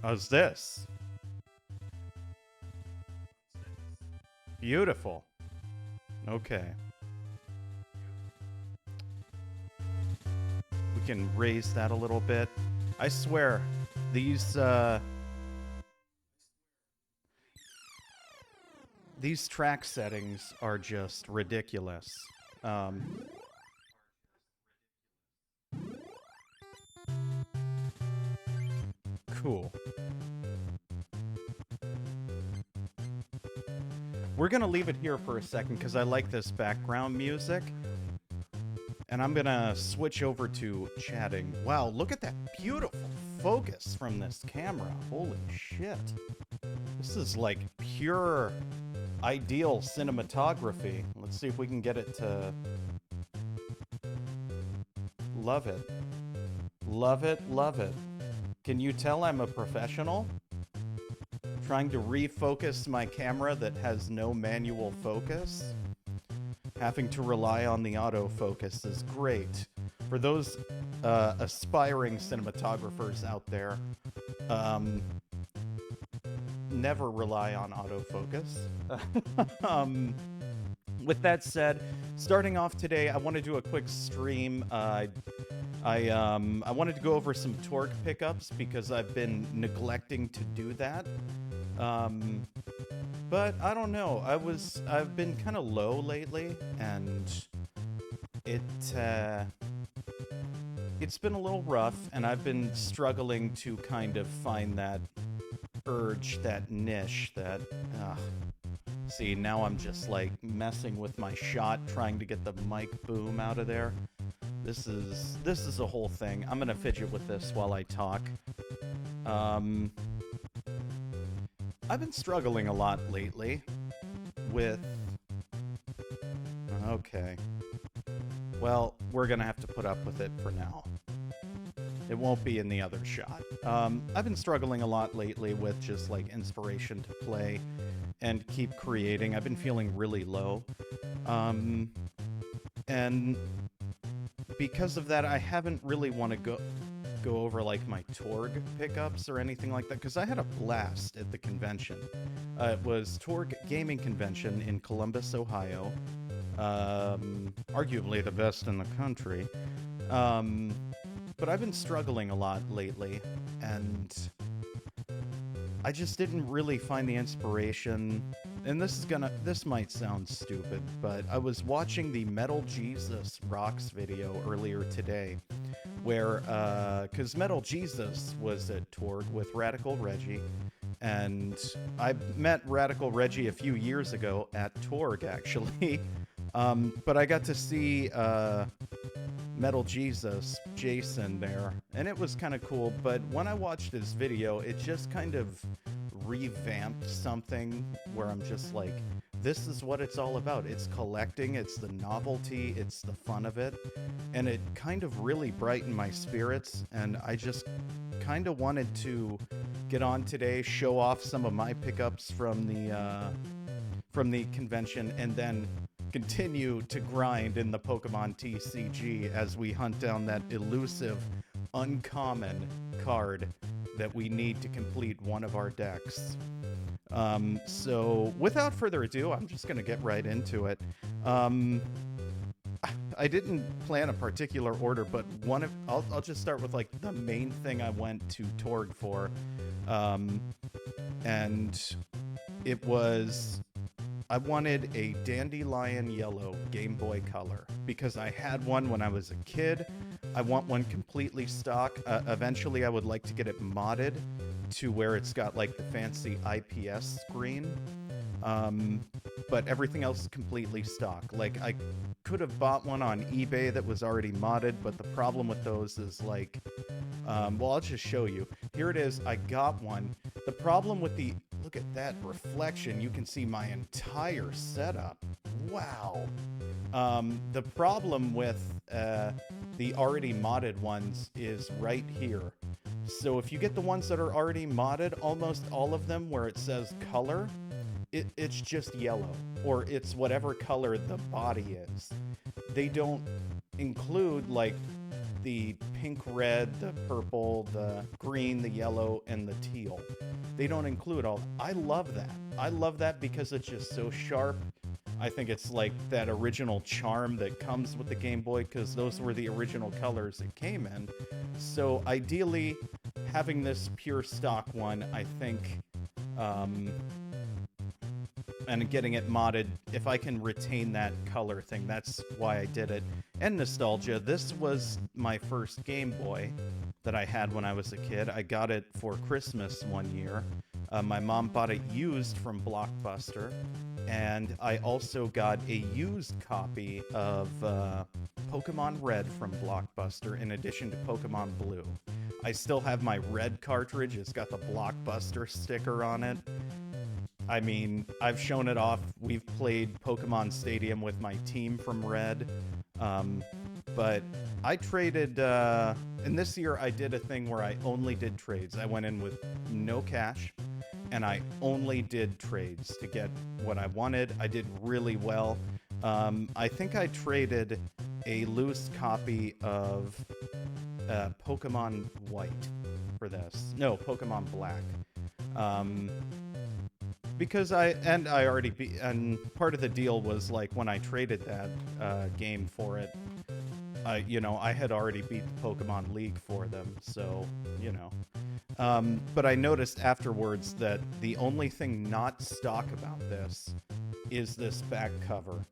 How's this? Beautiful. Okay. We can raise that a little bit. I swear, these track settings are just ridiculous. Cool. We're gonna leave it here for a second because I like this background music. And I'm gonna switch over to chatting. Wow, look at that beautiful focus from this camera. Holy shit. This is like pure ideal cinematography. Let's see if we can get it to... Love it. Love it, love it. Can you tell I'm a professional? Trying to refocus my camera that has no manual focus. Having to rely on the autofocus is great. For those aspiring cinematographers out there, never rely on autofocus. With that said, starting off today, I want to do a quick stream. I wanted to go over some TORG pickups because I've been neglecting to do that. But I don't know. I've been kind of low lately, and it's been a little rough, and I've been struggling to kind of find that urge, that niche, that. See, now I'm just like messing with my shot, trying to get the mic boom out of there. This is a whole thing. I'm gonna fidget with this while I talk. I've been struggling a lot lately with... Okay. Well, we're gonna have to put up with it for now. It won't be in the other shot. I've been struggling a lot lately with just like inspiration to play and keep creating. I've been feeling really low. And because of that, I haven't really want to go over like my TORG pickups or anything like that, because I had a blast at the convention. It was TORG Gaming Convention in Columbus, Ohio. Arguably the best in the country. But I've been struggling a lot lately, and I just didn't really find the inspiration. And this might sound stupid, but I was watching the Metal Jesus Rocks video earlier today, where, cause Metal Jesus was at TORG with Radical Reggie, and I met Radical Reggie a few years ago at TORG, actually. But I got to see, Metal Jesus, Jason there, and it was kind of cool, but when I watched his video, it just kind of revamped something where I'm just like, this is what it's all about. It's collecting, it's the novelty, it's the fun of it, and it kind of really brightened my spirits, and I just kind of wanted to get on today, show off some of my pickups from the convention, and then continue to grind in the Pokemon TCG as we hunt down that elusive, uncommon card that we need to complete one of our decks. So without further ado, I'm just going to get right into it. I didn't plan a particular order, but I'll just start with like the main thing I went to TORG for. And it was... I wanted a Dandelion Yellow Game Boy Color because I had one when I was a kid. I want one completely stock. Eventually, I would like to get it modded to where it's got like the fancy IPS screen. But everything else is completely stock. Like, I could have bought one on eBay that was already modded, but the problem with those is like... well, I'll just show you. Here it is. I got one. The problem with the... Look at that reflection. You can see my entire setup. Wow. The problem with the already modded ones is right here. So if you get the ones that are already modded, almost all of them where it says color, it's just yellow, or it's whatever color the body is. They don't include, like, the pink, red, the purple, the green, the yellow, and the teal. They don't include all. I love that. I love that because it's just so sharp. I think it's like that original charm that comes with the Game Boy, because those were the original colors it came in. So ideally, having this pure stock one, I think, and getting it modded, if I can retain that color thing, that's why I did it. And nostalgia, this was my first Game Boy that I had when I was a kid. I got it for Christmas one year. My mom bought it used from Blockbuster, and I also got a used copy of Pokemon Red from Blockbuster in addition to Pokemon Blue. I still have my red cartridge. It's got the Blockbuster sticker on it. I mean, I've shown it off. We've played Pokemon Stadium with my team from Red. But I traded, and this year I did a thing where I only did trades. I went in with no cash, and I only did trades to get what I wanted. I did really well. I think I traded a loose copy of Pokemon White for this. No, Pokemon Black. Because and part of the deal was, like, when I traded that game for it, I had already beat the Pokemon League for them, so, but I noticed afterwards that the only thing not stock about this is this back cover.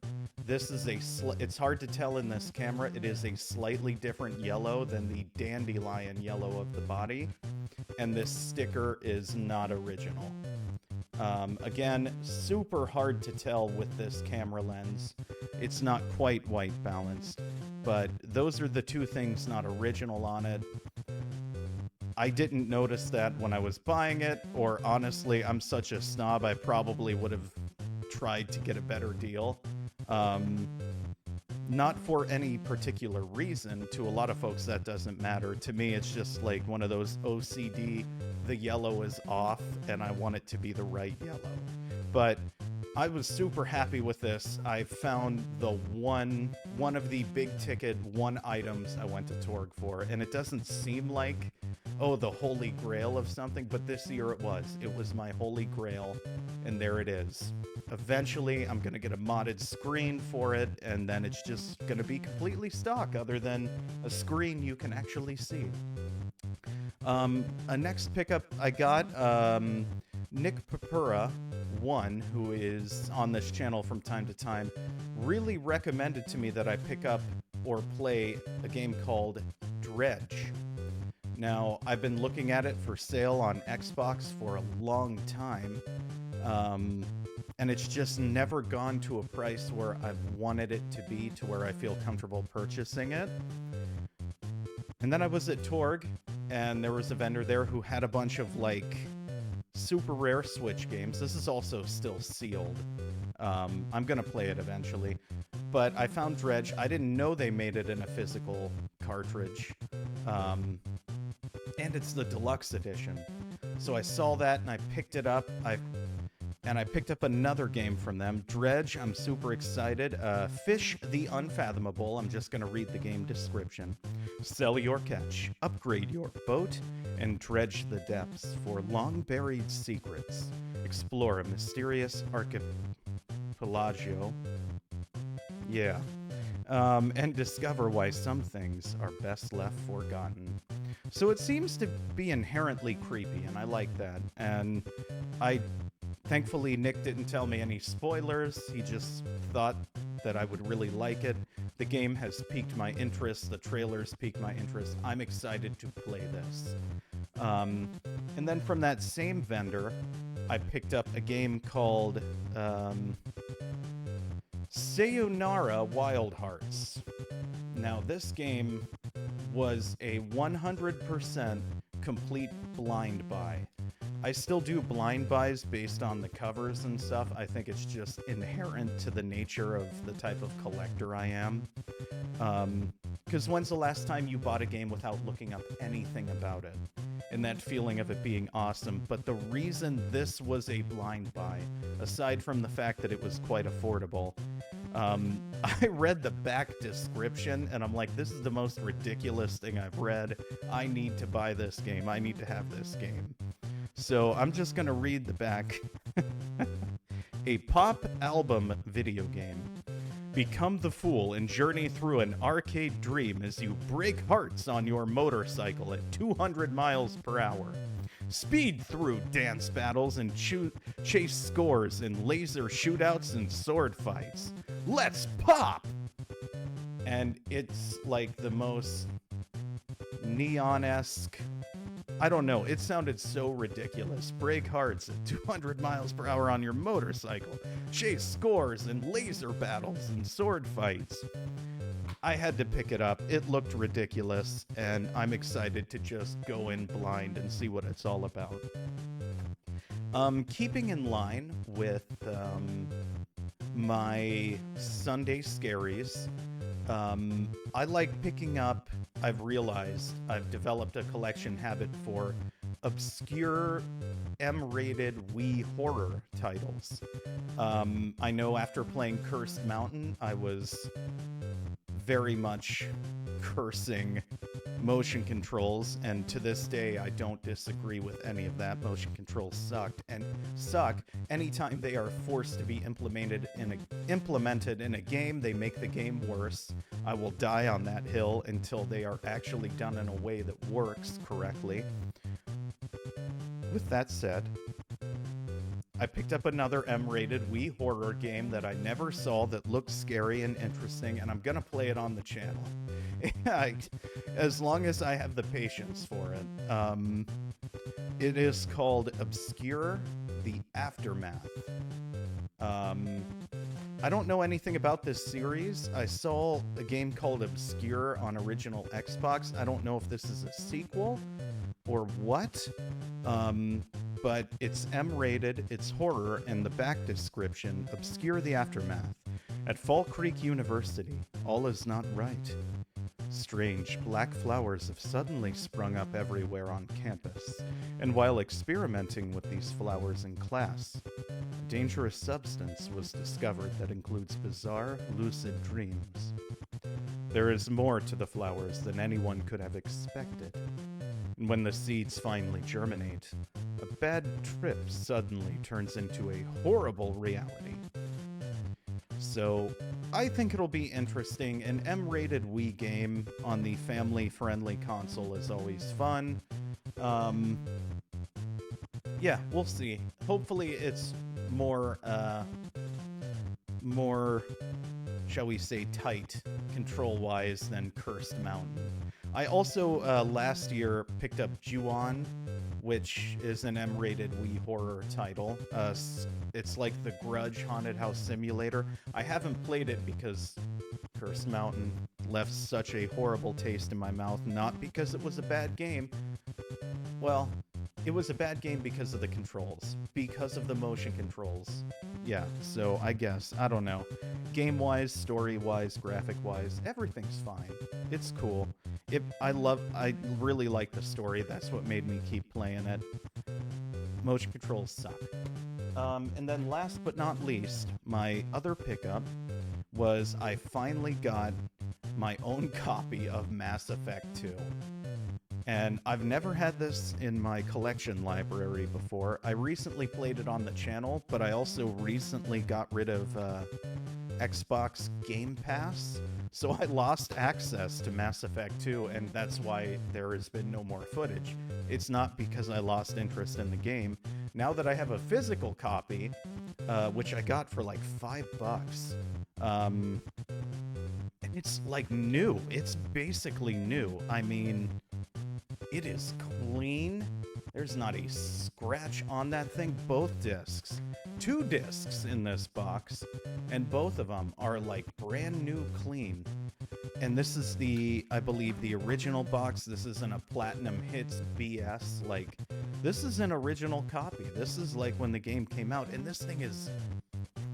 This is it's hard to tell in this camera. It is a slightly different yellow than the dandelion yellow of the body, and this sticker is not original. Again, super hard to tell with this camera lens. It's not quite white balanced, but those are the two things not original on it. I didn't notice that when I was buying it, or honestly, I'm such a snob, I probably would have tried to get a better deal. Not for any particular reason. To a lot of folks, that doesn't matter. To me, it's just like one of those OCD, the yellow is off, and I want it to be the right yellow. But I was super happy with this. I found the one of the big ticket items I went to TORG for, and it doesn't seem like, oh, the holy grail of something, but this year it was. It was my holy grail, and there it is. Eventually, I'm going to get a modded screen for it, and then it's just going to be completely stock, other than a screen you can actually see. A next pickup I got, Nick Papura, who is on this channel from time to time, really recommended to me that I pick up or play a game called Dredge. Now, I've been looking at it for sale on Xbox for a long time, and it's just never gone to a price where I've wanted it to be, to where I feel comfortable purchasing it. And then I was at TORG, and there was a vendor there who had a bunch of, like, super rare Switch games. This is also still sealed. I'm gonna play it eventually. But I found Dredge. I didn't know they made it in a physical cartridge. And it's the deluxe edition. So I saw that and I picked it up. I picked up another game from them, Dredge. I'm super excited. Fish the Unfathomable. I'm just going to read the game description. Sell your catch, upgrade your boat, and dredge the depths for long-buried secrets. Explore a mysterious archipelago. Yeah. And discover why some things are best left forgotten. So it seems to be inherently creepy, and I like that. And thankfully, Nick didn't tell me any spoilers. He just thought that I would really like it. The game has piqued my interest. The trailers piqued my interest. I'm excited to play this. And then from that same vendor, I picked up a game called Sayonara Wild Hearts. Now, this game was a 100% complete blind buy. I still do blind buys based on the covers and stuff. I think it's just inherent to the nature of the type of collector I am. Because when's the last time you bought a game without looking up anything about it? And that feeling of it being awesome. But the reason this was a blind buy, aside from the fact that it was quite affordable, I read the back description and I'm like, this is the most ridiculous thing I've read. I need to buy this game. I need to have this game. So I'm just gonna read the back. A pop album video game. Become the fool and journey through an arcade dream as you break hearts on your motorcycle at 200 miles per hour. Speed through dance battles and chase scores in laser shootouts and sword fights. Let's pop! And it's like the most neon-esque. I don't know. It sounded so ridiculous. Break hearts at 200 miles per hour on your motorcycle. Chase scores in laser battles and sword fights. I had to pick it up. It looked ridiculous, and I'm excited to just go in blind and see what it's all about. Keeping in line with my Sunday scaries, I like picking up, I've realized I've developed a collection habit for obscure M-rated Wii horror titles. I know after playing Cursed Mountain, I was very much cursing motion controls, and to this day I don't disagree with any of that. Motion controls suck anytime they are forced to be implemented in a game. They make the game worse. I will die on that hill until they are actually done in a way that works correctly. With that said, I picked up another M-rated Wii horror game that I never saw that looked scary and interesting, and I'm gonna play it on the channel. As long as I have the patience for it. It is called Obscure: The Aftermath. I don't know anything about this series. I saw a game called Obscure on original Xbox. I don't know if this is a sequel or what. But it's M-rated, it's horror, and the back description, Obscure: The Aftermath. At Fall Creek University, all is not right. Strange black flowers have suddenly sprung up everywhere on campus, and while experimenting with these flowers in class, a dangerous substance was discovered that includes bizarre, lucid dreams. There is more to the flowers than anyone could have expected. And when the seeds finally germinate, a bad trip suddenly turns into a horrible reality. So, I think it'll be interesting. An M-rated Wii game on the family-friendly console is always fun. Yeah, we'll see. Hopefully it's more, shall we say, tight control-wise than Cursed Mountain. I also, last year, picked up Ju-On, which is an M-rated Wii horror title. It's like the Grudge Haunted House Simulator. I haven't played it because Cursed Mountain left such a horrible taste in my mouth, not because it was a bad game. Well, it was a bad game because of the controls, because of the motion controls. Yeah, so I guess, I don't know. Game-wise, story-wise, graphic-wise, everything's fine. It's cool. I really like the story. That's what made me keep playing it. Motion controls suck. And then last but not least, my other pickup was I finally got my own copy of Mass Effect 2. And I've never had this in my collection library before. I recently played it on the channel, but I also recently got rid of Xbox Game Pass, so I lost access to Mass Effect 2, and that's why there has been no more footage. It's not because I lost interest in the game. Now that I have a physical copy, which I got for like $5, and it's like new. It's basically new. I mean, it is clean. There's not a scratch on that thing. Both discs. 2 discs in this box, and both of them are like brand new clean. And this is I believe the original box. This isn't a Platinum Hits BS. Like, this is an original copy. This is like when the game came out, and this thing is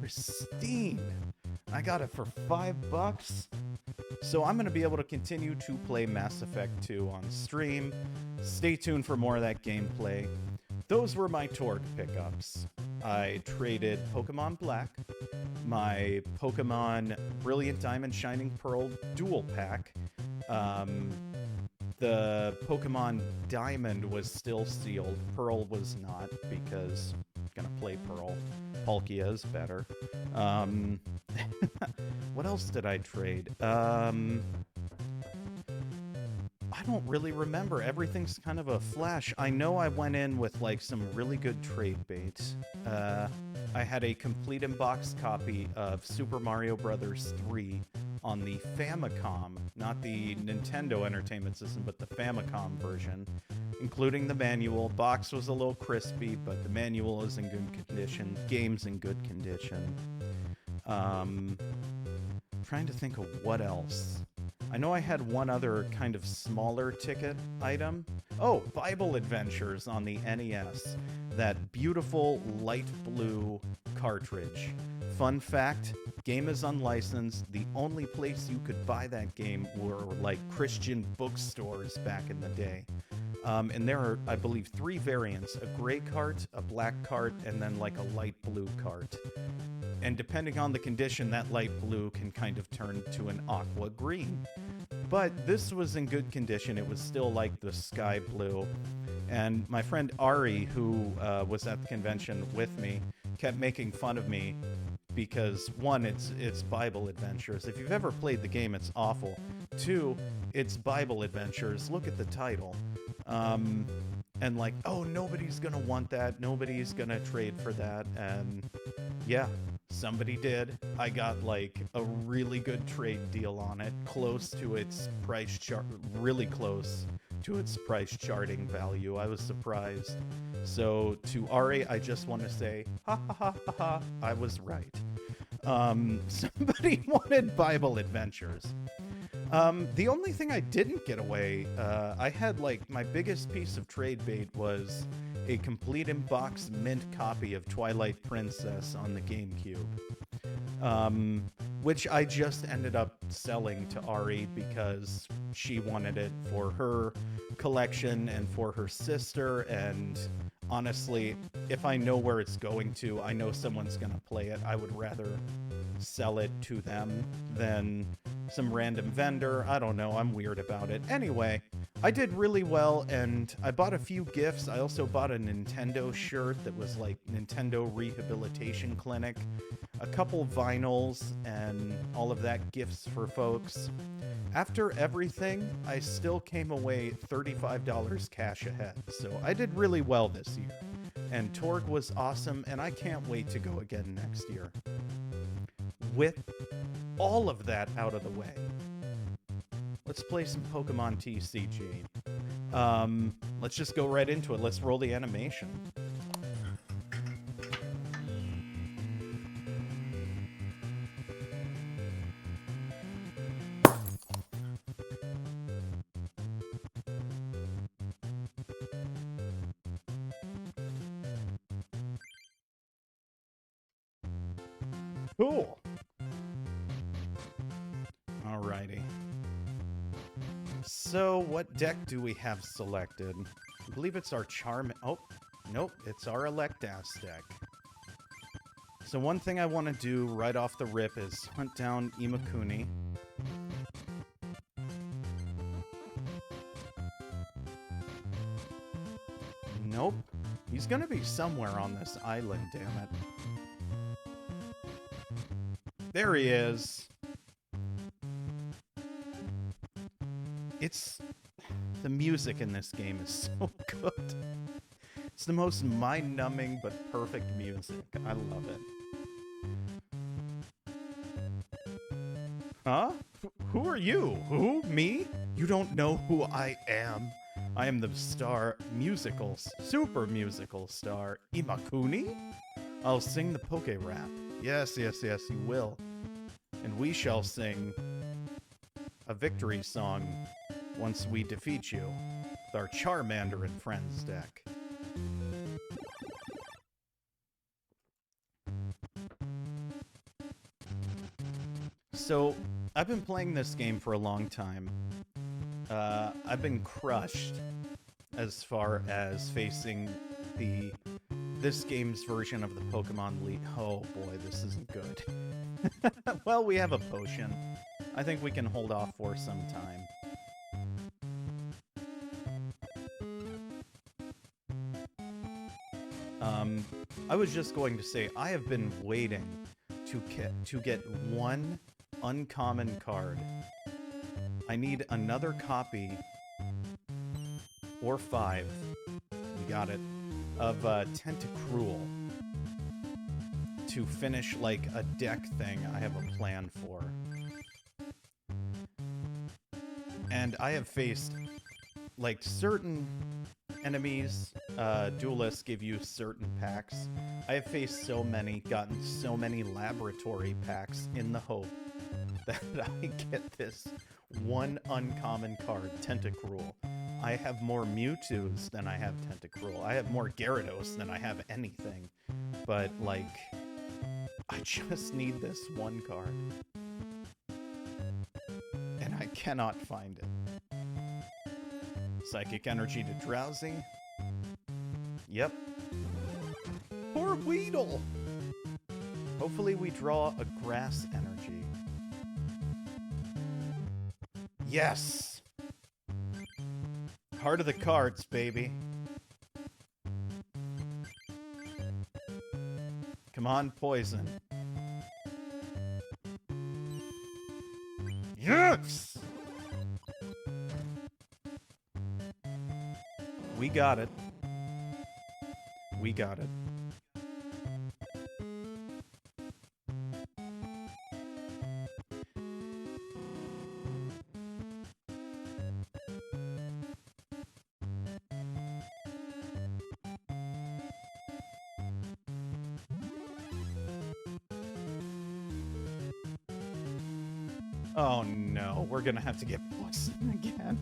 pristine. I got it for $5. So I'm going to be able to continue to play Mass Effect 2 on stream. Stay tuned for more of that gameplay. Those were my TORG pickups. I traded Pokemon Black, my Pokemon Brilliant Diamond Shining Pearl dual pack. The Pokemon Diamond was still sealed. Pearl was not, because I'm gonna play Pearl. Palkia is better. What else did I trade? I don't really remember. Everything's kind of a flash. I know I went in with like some really good trade baits. I had a complete in-box copy of Super Mario Bros. 3 on the Famicom, not the Nintendo Entertainment System, but the Famicom version, including the manual. Box was a little crispy, but the manual is in good condition. Game's in good condition. Trying to think of what else. I know I had one other kind of smaller ticket item. Oh, Bible Adventures on the NES. That beautiful light blue cartridge. Fun fact, game is unlicensed. The only place you could buy that game were like Christian bookstores back in the day. And there are, I believe, 3 variants: a gray cart, a black cart, and then like a light blue cart. And depending on the condition, that light blue can kind of turn to an aqua green. But this was in good condition. It was still like the sky blue. And my friend Ari, who was at the convention with me, kept making fun of me because, 1, it's Bible Adventures. If you've ever played the game, it's awful. 2, it's Bible Adventures. Look at the title. And like, oh, nobody's gonna want that. Nobody's gonna trade for that. And yeah, somebody did. I got like a really good trade deal on it, close to its price chart, really close to its price charting value. I was surprised. So to Ari, I just want to say, ha ha ha ha ha, I was right. Somebody wanted Bible Adventures. The only thing I didn't get away, I had like my biggest piece of trade bait was a complete in-box mint copy of Twilight Princess on the GameCube, which I just ended up selling to Ari because she wanted it for her collection and for her sister, and honestly, if I know where it's going to, I know someone's gonna play it, I would rather sell it to them than some random vendor. I don't know, I'm weird about it. Anyway, I did really well, and I bought a few gifts. I also bought a Nintendo shirt that was like Nintendo Rehabilitation Clinic, a couple vinyls, and all of that, gifts for folks. After everything, I still came away $35 cash ahead, so I did really well this year. And TORG was awesome, and I can't wait to go again next year. With all of that out of the way, let's play some Pokemon TCG. Let's just go right into it. Let's roll the animation. Cool. Alrighty. So, what deck do we have selected? I believe it's our Charm... Oh, nope, it's our Electas deck. So one thing I want to do right off the rip is hunt down Imakuni. Nope. He's gonna be somewhere on this island, damn it. There he is. The music in this game is so good. It's the most mind-numbing but perfect music. I love it. Huh? Who are you? Who? Me? You don't know who I am. I am the super musical star, Imakuni? I'll sing the Poke Rap. Yes, you will. And we shall sing a victory song once we defeat you with our Charmander and Friends deck. So, I've been playing this game for a long time. I've been crushed as far as facing the this game's version of the Pokemon League. Oh boy, this isn't good. Well, we have a potion. I think we can hold off for some time. I was just going to say, I have been waiting to get one uncommon card. I need another copy, or 5, we got it, of Tentacruel to finish, like, a deck thing I have a plan for. And I have faced, like, certain enemies, duelists give you certain packs. I have faced so many, gotten so many laboratory packs in the hope that I get this one uncommon card, Tentacruel. I have more Mewtwo's than I have Tentacruel. I have more Gyarados than I have anything. But, like, I just need this one card. And I cannot find it. Psychic Energy to Drowsy. Yep. Poor Weedle! Hopefully we draw a Grass Energy. Yes! Heart of the cards, baby. Come on, Poison. Yes! We got it. We got it. Oh no, we're gonna have to get poison again.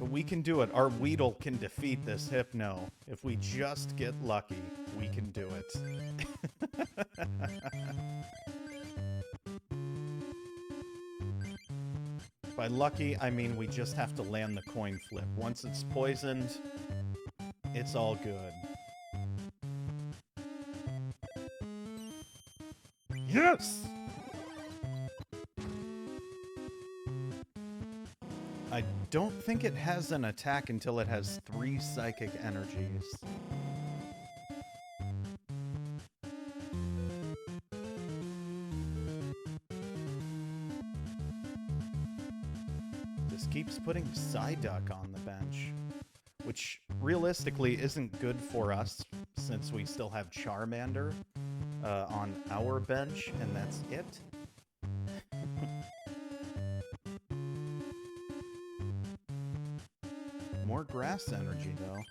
But we can do it. Our Weedle can defeat this Hypno. If we just get lucky, we can do it. By lucky, I mean we just have to land the coin flip. Once it's poisoned, it's all good. Yes! I don't think it has an attack until it has 3 psychic energies. Just keeps putting Psyduck on the bench, which realistically isn't good for us since we still have Charmander on our bench, and that's it. More Grass Energy, though.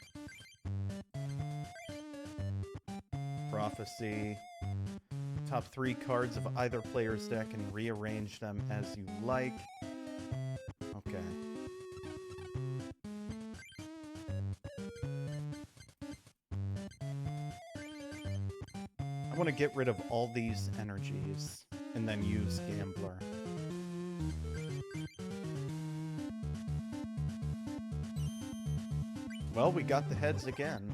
Prophecy. Top 3 cards of either player's deck and rearrange them as you like. Okay. I want to get rid of all these energies and then use Gambler. Well, we got the heads again.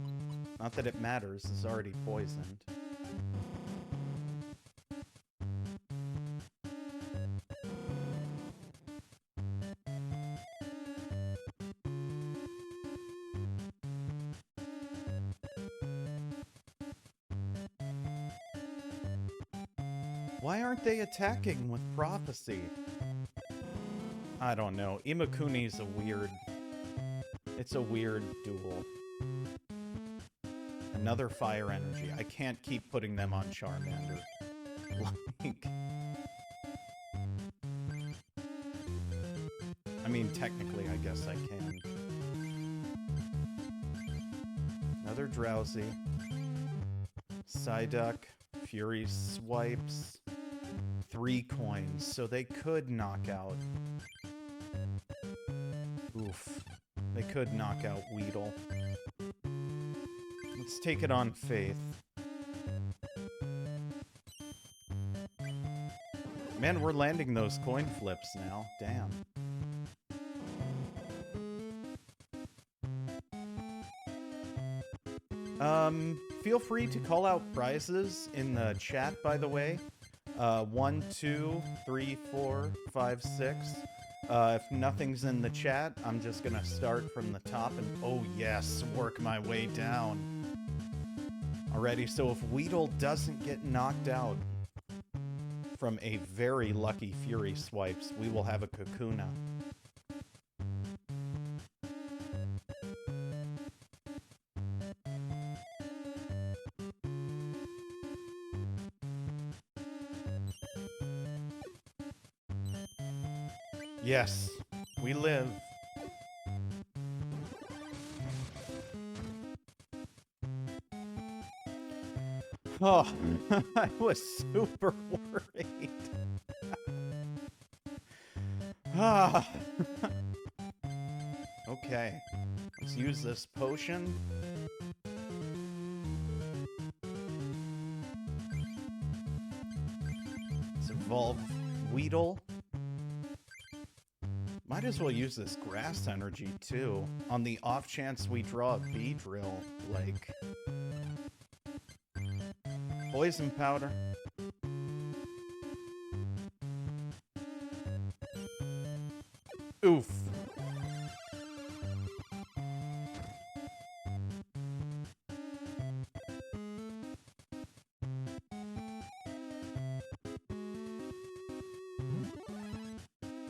Not that it matters, it's already poisoned. Why aren't they attacking with Prophecy? I don't know. Imakuni's a weird... It's a weird duel. Another Fire Energy. I can't keep putting them on Charmander. Like... I mean, technically, I guess I can. Another Drowsy. Psyduck. Fury Swipes. 3 coins, so they could knock out... Oof. They could knock out Weedle. Let's take it on faith. Man, we're landing those coin flips now. Damn. Feel free to call out prizes in the chat, by the way. 1, 2, 3, 4, 5, 6. If nothing's in the chat, I'm just gonna start from the top and, oh yes, work my way down. Alrighty, so if Weedle doesn't get knocked out from a very lucky Fury Swipes, we will have a Kakuna. Yes, we live. Oh, I was super worried. Ah. Okay, let's use this potion. Let's evolve Weedle. Might as well use this grass energy, too, on the off chance we draw a Beedrill, like... Poison powder. Oof.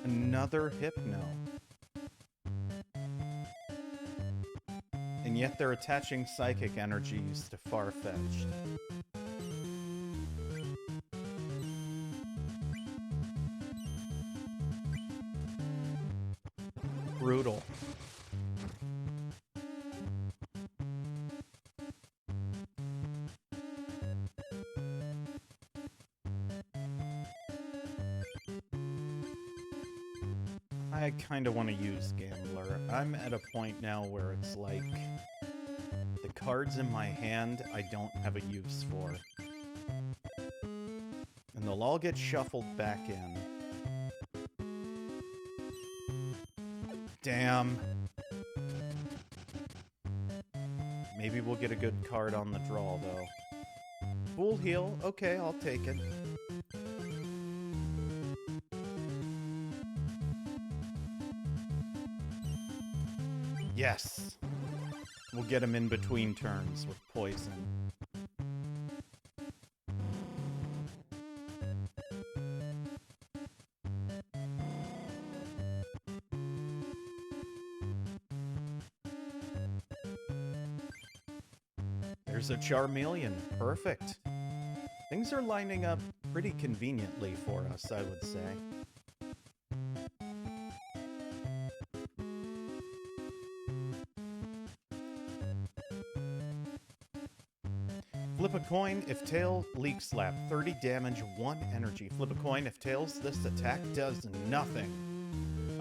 Another Hypno. And yet they're attaching psychic energies to Farfetch'd. Brutal. I kind of want to use Gambler. I'm at a point now where it's like the cards in my hand I don't have a use for. And they'll all get shuffled back in. Damn. Maybe we'll get a good card on the draw, though. Full heal. Okay, I'll take it. Yes. We'll get him in between turns with poison. There's a Charmeleon. Perfect. Things are lining up pretty conveniently for us, I would say. Flip a coin if tail, Leak Slap. 30 damage, 1 energy. Flip a coin if tails, this attack does nothing.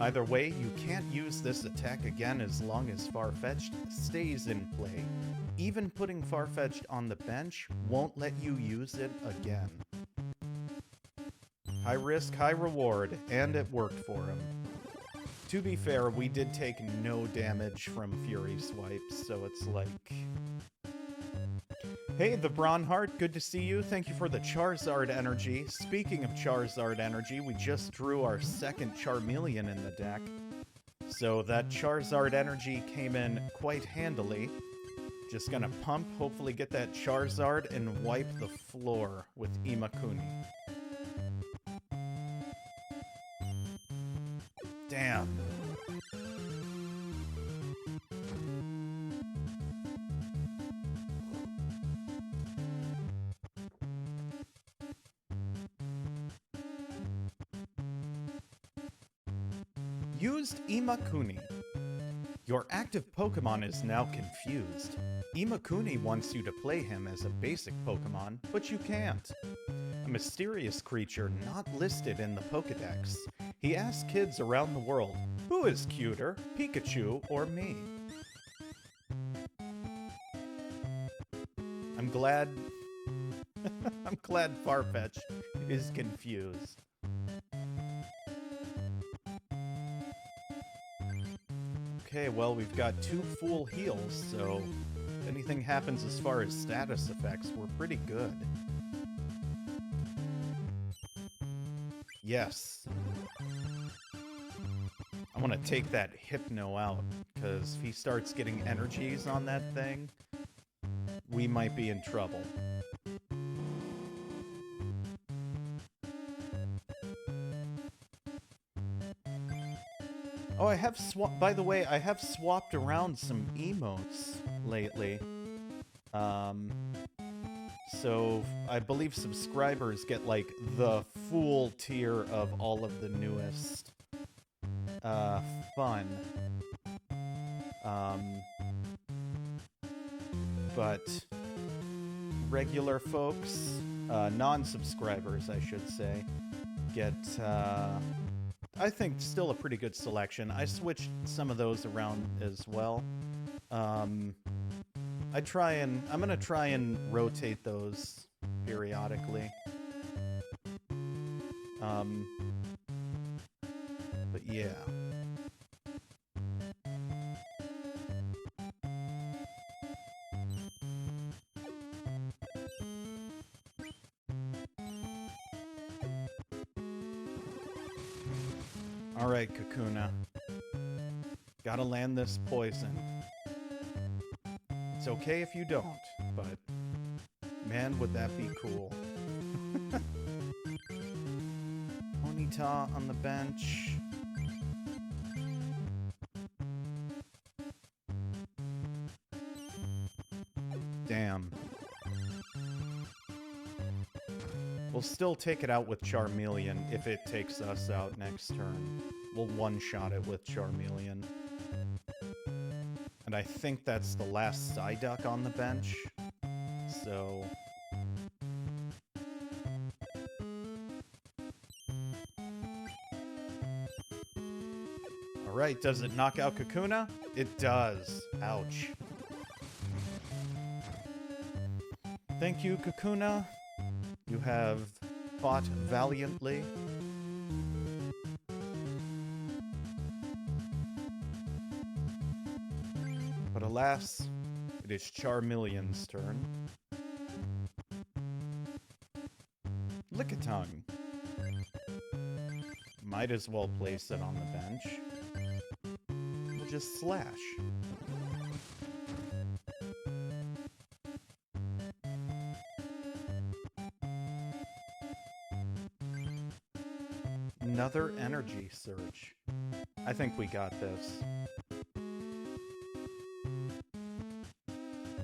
Either way, you can't use this attack again as long as Farfetch'd stays in play. Even putting Farfetch'd on the bench won't let you use it again. High risk, high reward, and it worked for him. To be fair, we did take no damage from Fury Swipes, so it's like... Hey, the Bronheart, good to see you. Thank you for the Charizard energy. Speaking of Charizard energy, we just drew our second Charmeleon in the deck. So that Charizard energy came in quite handily. Just gonna pump, hopefully get that Charizard, and wipe the floor with Imakuni. Damn. Used Imakuni. Your active Pokemon is now confused. Imakuni wants you to play him as a basic Pokemon, but you can't. A mysterious creature not listed in the Pokedex. He asks kids around the world, who is cuter, Pikachu or me? I'm glad... I'm glad Farfetch'd is confused. Okay, well, we've got 2 full heals, so If anything happens as far as status effects, we're pretty good. Yes. I want to take that Hypno out, because if he starts getting energies on that thing, we might be in trouble. Oh, I have by the way, I have swapped around some emotes lately. So I believe subscribers get like the full tier of all of the newest fun. But regular folks, non-subscribers, I should say, get, I think, still a pretty good selection. I switched some of those around as well. I'm gonna try and rotate those periodically. But yeah. Alright, Kakuna. Gotta land this poison. It's okay if you don't, but man, would that be cool. Ponyta on the bench. Damn. We'll still take it out with Charmeleon if it takes us out next turn. We'll one-shot it with Charmeleon. And I think that's the last Psyduck on the bench. So... Alright, does it knock out Kakuna? It does. Ouch. Thank you, Kakuna. You have fought valiantly. But alas, it is Charmeleon's turn. Lickitung. Might as well place it on the bench. We'll just slash. Another energy surge. I think we got this.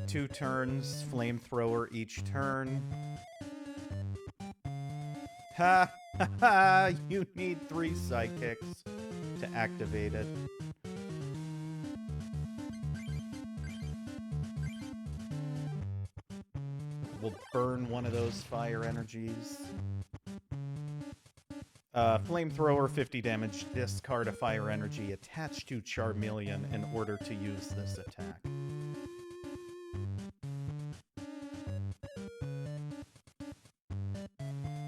2 turns, flamethrower each turn. Ha ha ha! You need 3 psychics to activate it. We'll burn one of those fire energies. Flamethrower, 50 damage. Discard a fire energy attached to Charmeleon in order to use this attack.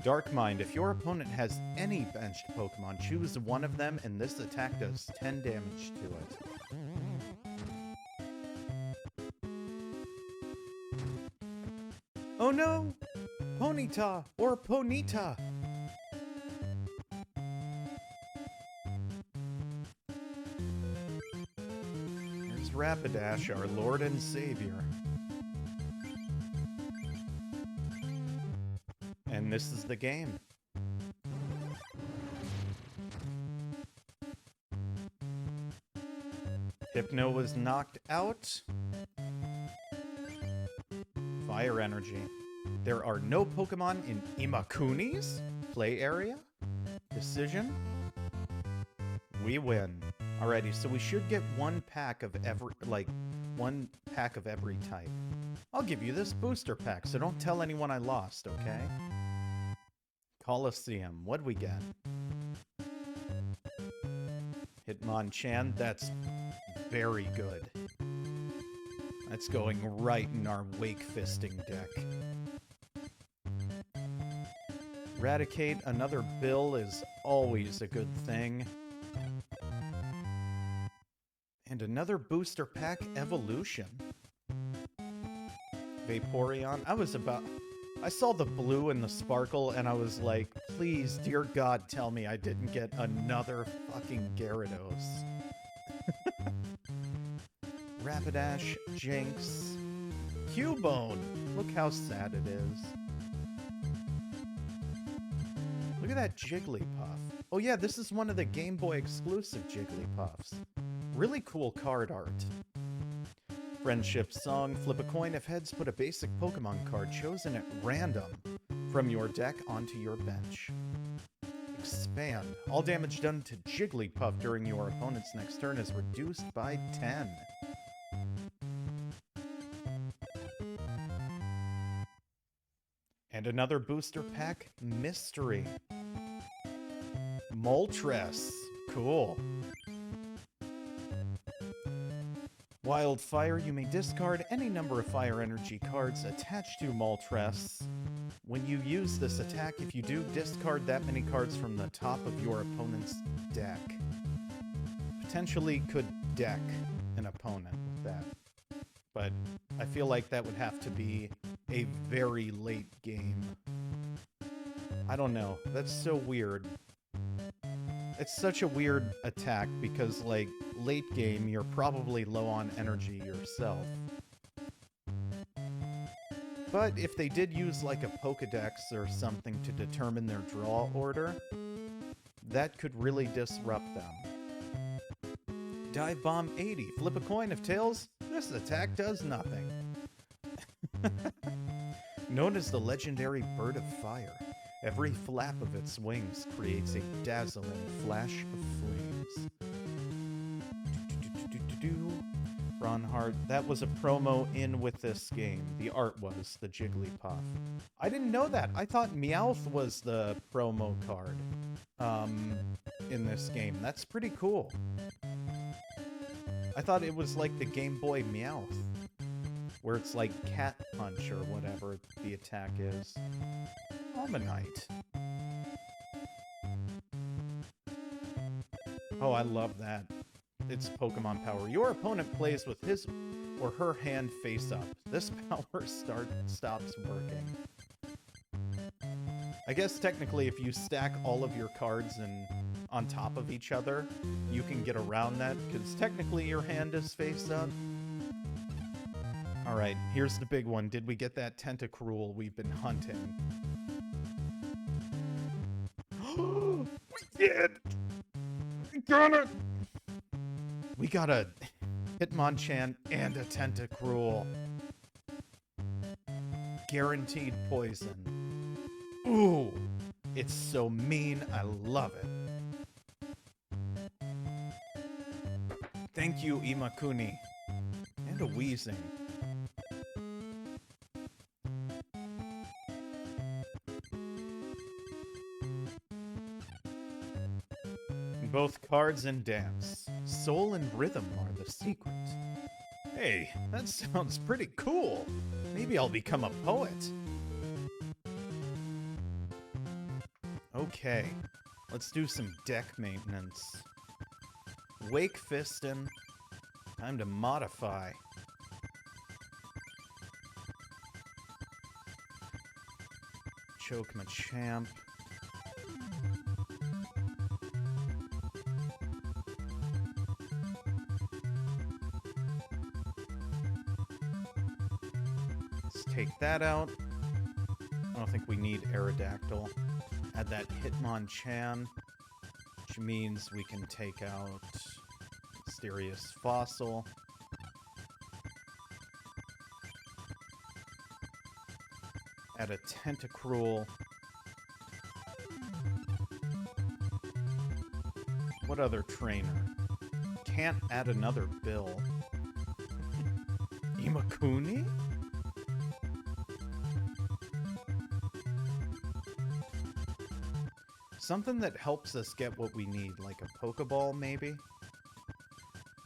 Dark Mind. If your opponent has any benched Pokemon, choose one of them, and this attack does 10 damage to it. Oh no! Ponyta or Ponyta! There's Rapidash, our Lord and Savior. And this is the game. Hypno was knocked out. Fire energy. There are no Pokemon in Imakuni's play area. Decision. We win. Alrighty, so we should get 1 pack of every, like, 1 pack of every type. I'll give you this booster pack, so don't tell anyone I lost, okay? Coliseum. What'd we get? Hitmonchan. That's very good. That's going right in our Wake Fisting deck. Eradicate another Bill is always a good thing. And another booster pack evolution. Vaporeon. I saw the blue and the sparkle, and I was like, please, dear God, tell me I didn't get another fucking Gyarados. Rapidash, Jinx, Cubone. Look how sad it is. Look at that Jigglypuff. Oh yeah, this is one of the Game Boy exclusive Jigglypuffs. Really cool card art. Friendship Song. Flip a coin. If heads, put a basic Pokemon card chosen at random from your deck onto your bench. Expand. All damage done to Jigglypuff during your opponent's next turn is reduced by 10. And another booster pack mystery. Moltres. Cool. Wildfire, you may discard any number of fire energy cards attached to Moltres. When you use this attack, if you do, discard that many cards from the top of your opponent's deck. Potentially could deck an opponent with that. But I feel like that would have to be a very late game. I don't know. That's so weird. It's such a weird attack because, like, late game, you're probably low on energy yourself. But if they did use, like, a Pokedex or something to determine their draw order, that could really disrupt them. Dive Bomb 80. Flip a coin. If tails, this attack does nothing. Known as the legendary Bird of Fire, every flap of its wings creates a dazzling flash of flames. Ronhard, that was a promo in with this game. The art was the Jigglypuff. I didn't know that. I thought Meowth was the promo card in this game. That's pretty cool. I thought it was like the Game Boy Meowth, where it's like Cat Punch or whatever the attack is. Almanite. Oh, I love that. It's Pokemon power. Your opponent plays with his or her hand face up. This power stops working. I guess technically if you stack all of your cards on top of each other, you can get around that, because technically your hand is face up. Alright, here's the big one. Did we get that Tentacruel we've been hunting? We did! We got it! We got a Hitmonchan and a Tentacruel. Guaranteed poison. Ooh! It's so mean, I love it. Thank you, Imakuni. And a Weezing. Both cards and dance. Soul and rhythm are the secret. Hey, that sounds pretty cool. Maybe I'll become a poet. Okay, let's do some deck maintenance. Wake Fistin. Time to modify. Choke Machamp. Take that out. I don't think we need Aerodactyl. Add that Hitmonchan, which means we can take out Mysterious Fossil. Add a Tentacruel. What other trainer? Can't add another Bill. Imakuni? Something that helps us get what we need, like a Pokeball, maybe?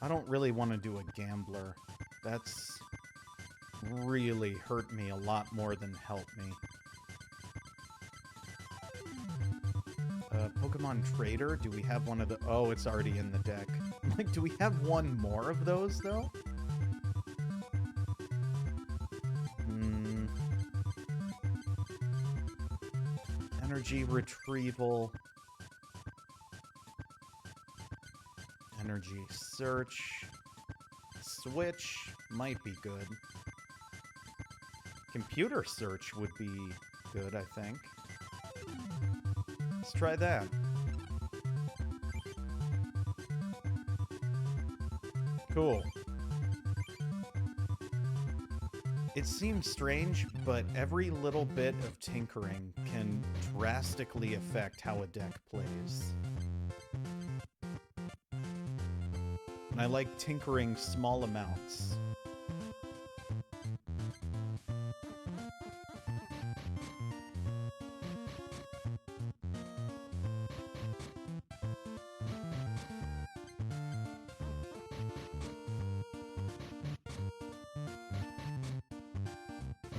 I don't really want to do a Gambler. That's really hurt me a lot more than help me. Pokemon Trader? Do we have one of the... Oh, it's already in the deck. Like, do we have one more of those, though? Energy retrieval. Energy search. Switch might be good. Computer search would be good, I think. Let's try that. Cool. It seems strange, but every little bit of tinkering can drastically affect how a deck plays. And I like tinkering small amounts.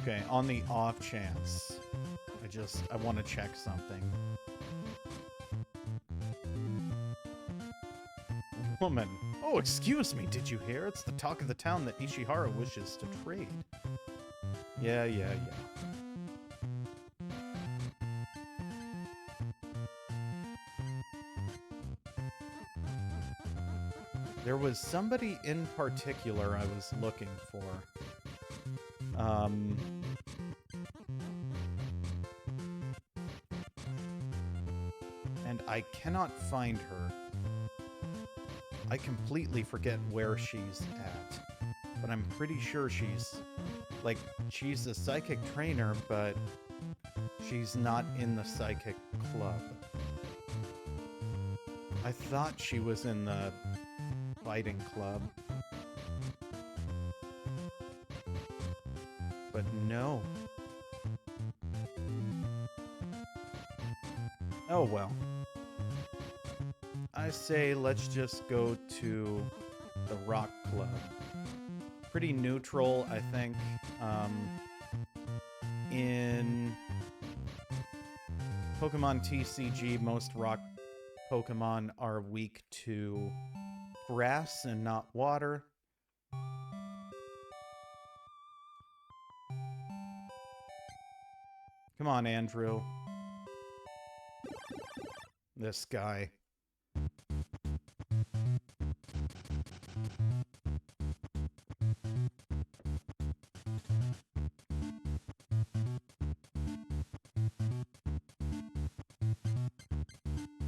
Okay, on the off chance, I want to check something. Woman. Oh, excuse me, did you hear? It's the talk of the town that Ishihara wishes to trade. Yeah. There was somebody in particular I was looking for. And I cannot find her. I completely forget where she's at. But I'm pretty sure she's a psychic trainer, but she's not in the psychic club. I thought she was in the fighting club. But no. Oh well. I say let's just go to the rock club. Pretty neutral, I think. In Pokemon TCG, most rock Pokemon are weak to grass and not water. Come on, Andrew. This guy.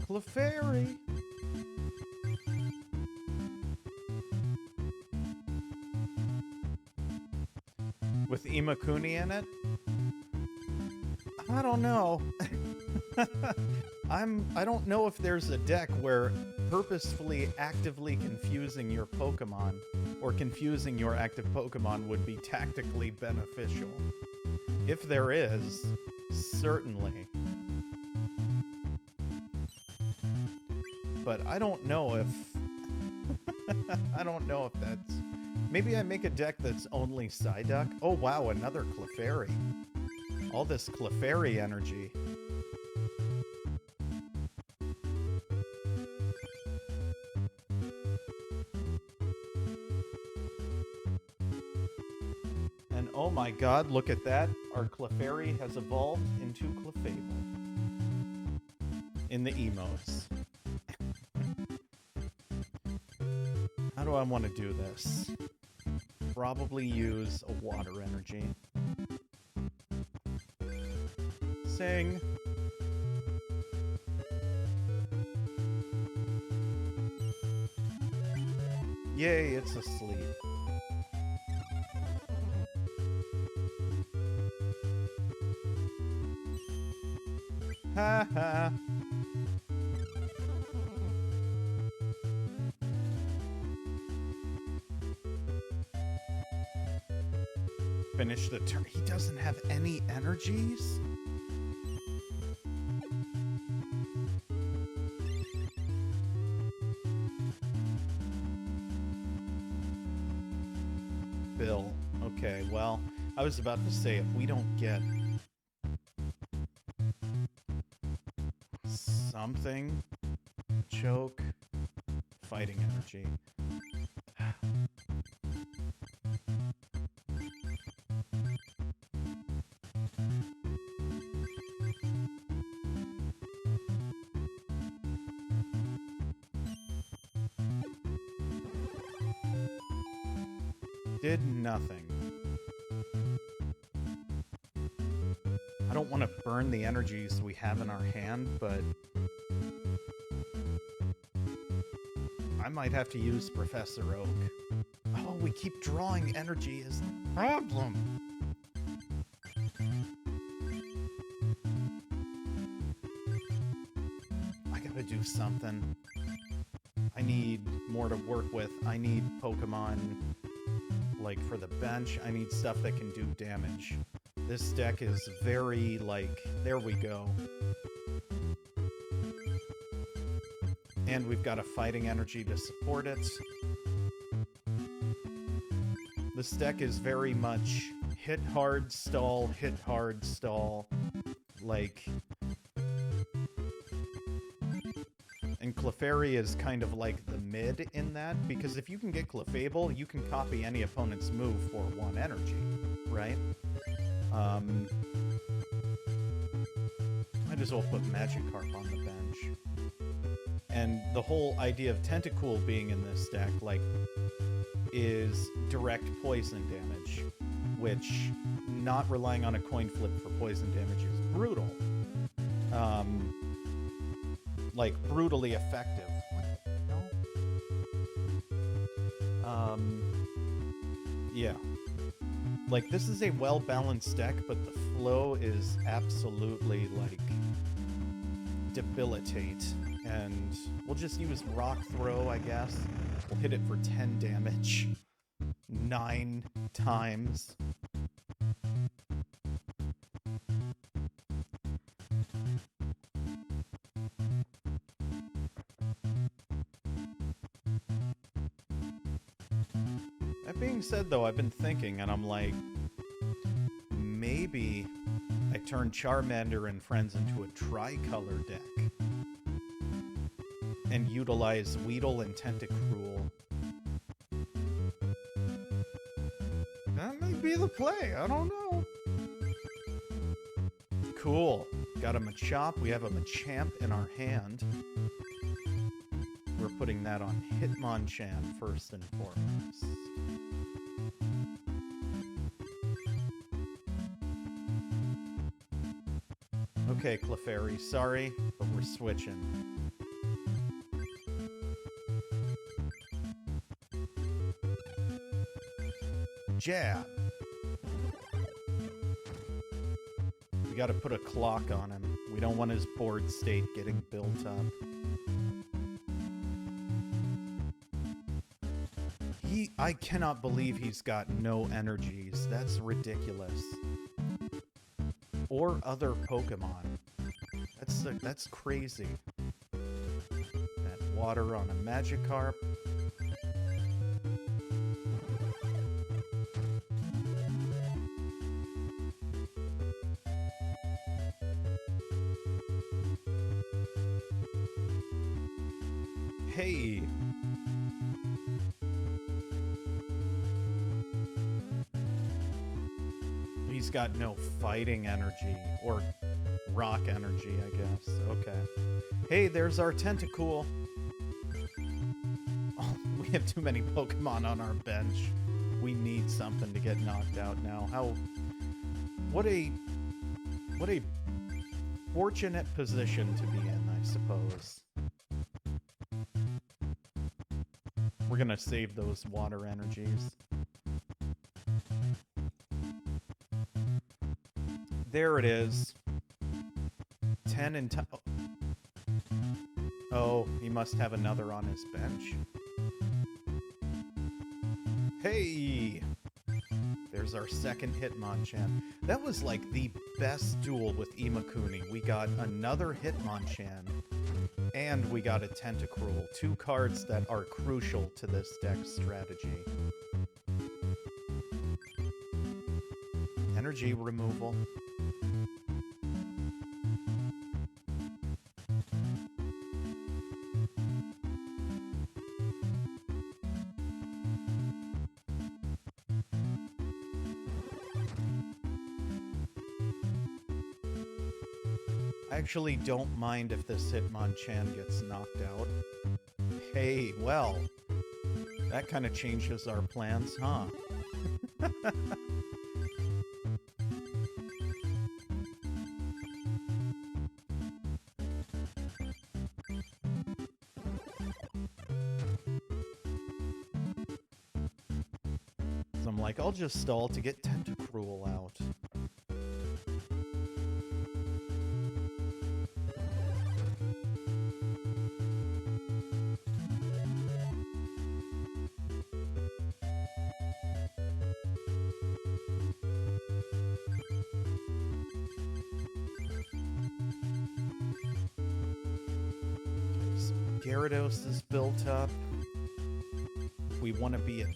Clefairy. With Imakuni in it? I don't know. I don't know if there's a deck where purposefully actively confusing your Pokemon or confusing your active Pokemon would be tactically beneficial. If there is, certainly. But I don't know if I don't know if that's... Maybe I make a deck that's only Psyduck? Oh wow, another Clefairy. All this Clefairy energy. And oh my god, look at that. Our Clefairy has evolved into Clefable. In the emos. How do I want to do this? Probably use a water energy. Sing. Yay, it's asleep. Ha ha. Finish the turn. He doesn't have any energies? Bill. Okay, well, I was about to say, if we don't get something, choke, fighting energy. Did nothing. I don't want to burn the energies we have in our hand, but I might have to use Professor Oak. Oh, we keep drawing energy is the problem. I gotta do something. I need more to work with. I need Pokemon, like, for the bench. I need stuff that can do damage. This deck is very, like, there we go. And we've got a fighting energy to support it. This deck is very much hit hard, stall, hit hard, stall. Like... And Clefairy is kind of like the mid in that, because if you can get Clefable, you can copy any opponent's move for 1 energy, right? Might as well put Magikarp on the bench. And the whole idea of Tentacool being in this deck, like, is direct poison damage, which not relying on a coin flip for poison damage is brutal. Like, brutally effective. What the hell? Yeah. Like, this is a well-balanced deck, but the flow is absolutely, like, debilitate. And we'll just use Rock Throw, I guess. We'll hit it for 10 damage. 9 times. That being said, though, I've been thinking, and I'm like, maybe I turn Charmander and Friends into a tricolor deck and utilize Weedle and Tentacruel. That may be the play, I don't know. Cool. Got a Machop, we have a Machamp in our hand. We're putting that on Hitmonchan first and foremost. Okay, Clefairy, sorry, but we're switching. Jab! We gotta put a clock on him. We don't want his board state getting built up. I cannot believe he's got no energies. That's ridiculous. Or other Pokemon. That's crazy. That water on a Magikarp. Hey! He's got no fighting energy, or rock energy, I guess. Okay. Hey, there's our Tentacool. Oh, we have too many Pokemon on our bench. We need something to get knocked out now. What a fortunate position to be in, I suppose. We're gonna save those water energies. There it is. 10 and 10. Oh, he must have another on his bench. Hey! There's our second Hitmonchan. That was like the best duel with Imakuni. We got another Hitmonchan, and we got a Tentacruel. 2 cards that are crucial to this deck's strategy. Energy removal. I actually don't mind if this Hitmonchan gets knocked out. Hey, well, that kind of changes our plans, huh? So I'm like, I'll just stall to get Tentacruel out. Gyarados is built up. If we want to be a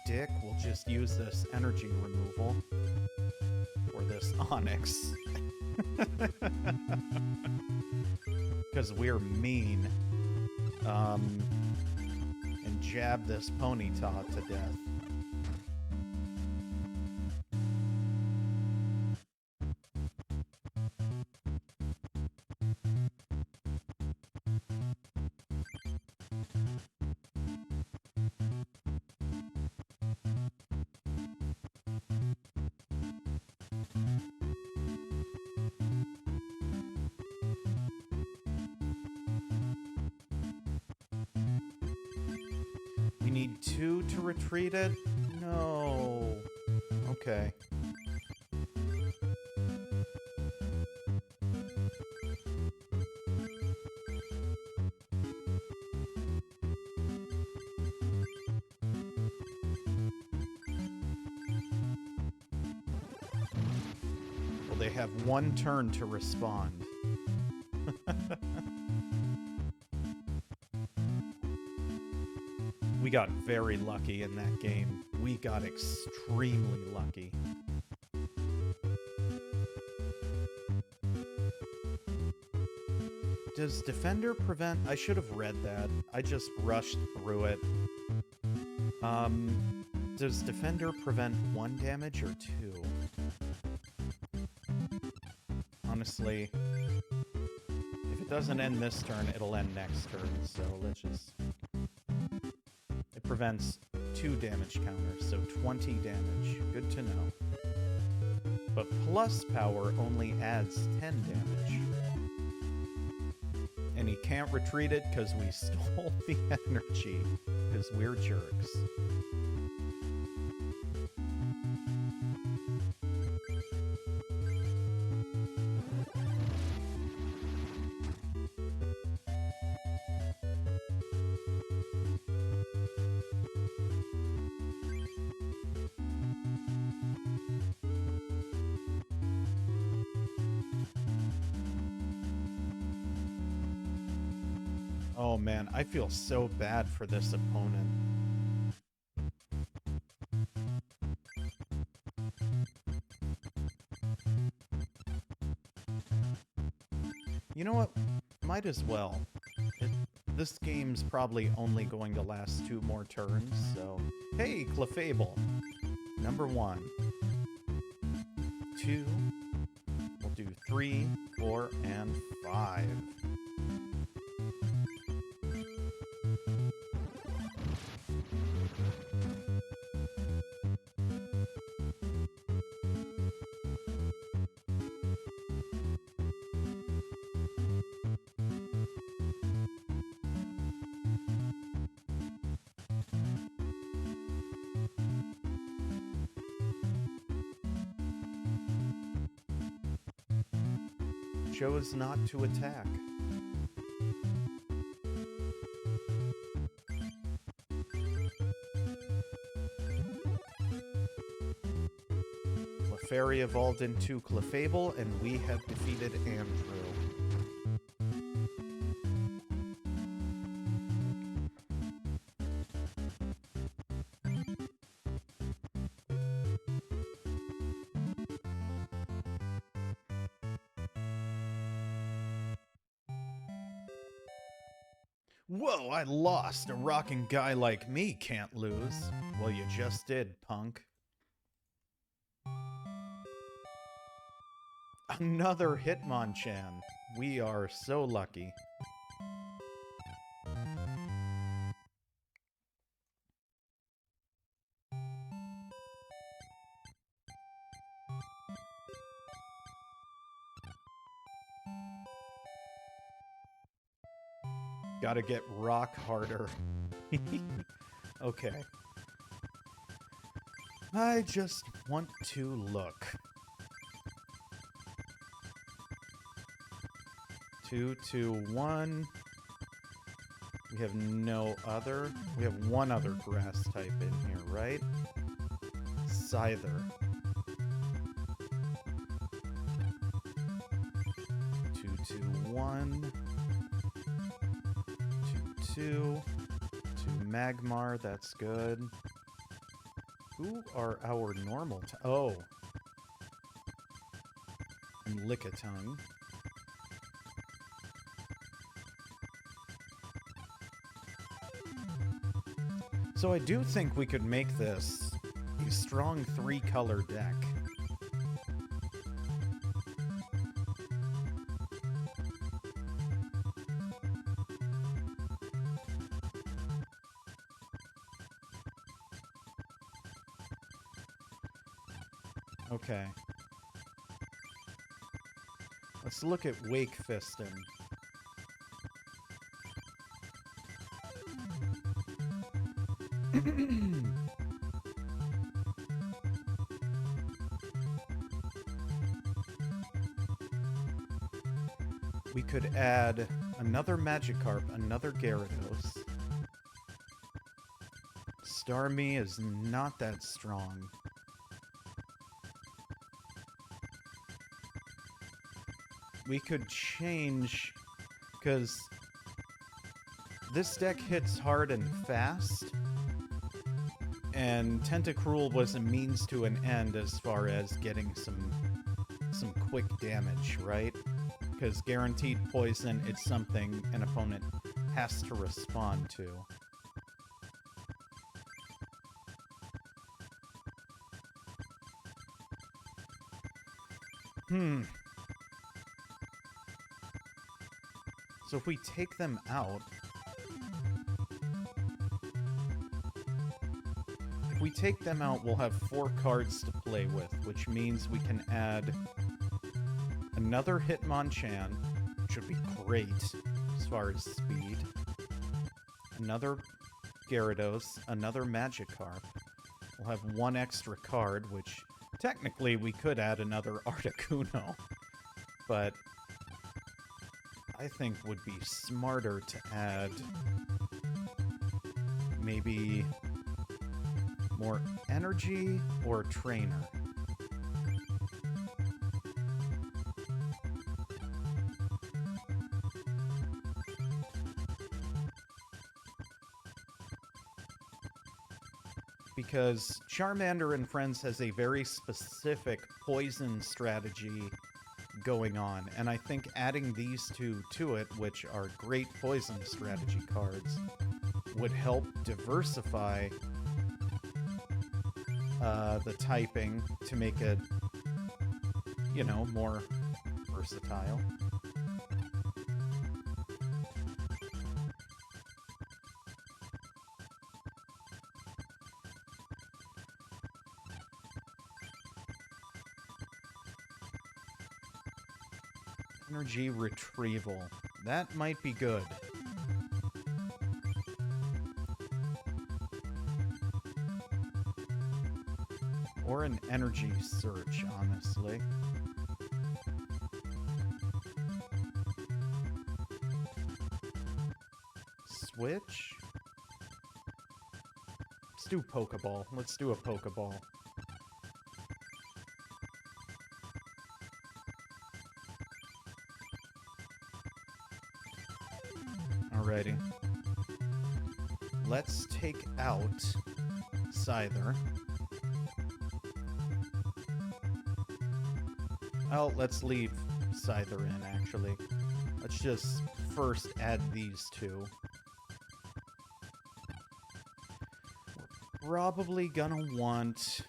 dick, we'll just use this energy removal. Or this Onyx. Because we're mean. And jab this Ponyta to death. We need 2 to retreat it? No. Okay. Well, they have 1 turn to respond. We got very lucky in that game. We got extremely lucky. Does Defender prevent... I should have read that. I just rushed through it. Does Defender prevent 1 damage or 2? Honestly, if it doesn't end this turn, it'll end next turn, so let's just... It prevents 2 damage counters, so 20 damage. Good to know. But plus power only adds 10 damage. And he can't retreat it because we stole the energy, because we're jerks. Oh man, I feel so bad for this opponent. You know what? Might as well. This game's probably only going to last 2 more turns, so... Hey, Clefable! Number 1. 2. We'll do 3, 4, and 5. Chose not to attack. Clefairy evolved into Clefable, and we have defeated Andrew. Whoa, I lost! A rockin' guy like me can't lose. Well, you just did, punk. Another Hitmonchan. We are so lucky. Gotta get rock harder. Okay. I just want to look. 2, 2, 1. We have no other. We have one other grass type in here, right? Scyther. 2, 2, 1. 2, 2. 2 Magmar, that's good. Who are our normal oh. And Lickitung. So I do think we could make this a strong 3-color deck. Okay. Let's look at Wake Fistin. We could add another Magikarp, another Gyarados. Starmie is not that strong. We could change, because this deck hits hard and fast, and Tentacruel was a means to an end as far as getting some quick damage, right? Because guaranteed poison, it's something an opponent has to respond to. So if we take them out... If we take them out, we'll have 4 cards to play with, which means we can add another Hitmonchan, which would be great as far as speed. Another Gyarados, another Magikarp. We'll have 1 extra card, which technically we could add another Articuno, but I think would be smarter to add maybe more energy or trainer. Because Charmander and Friends has a very specific poison strategy going on, and I think adding these two to it, which are great poison strategy cards, would help diversify the typing to make it, you know, more versatile. Energy retrieval. That might be good. Or an energy search, honestly. Switch? Let's do Pokeball. Let's do a Pokeball. Alrighty. Let's take out Scyther. Oh, let's leave Scyther in, actually. Let's just first add these two. We're probably gonna want...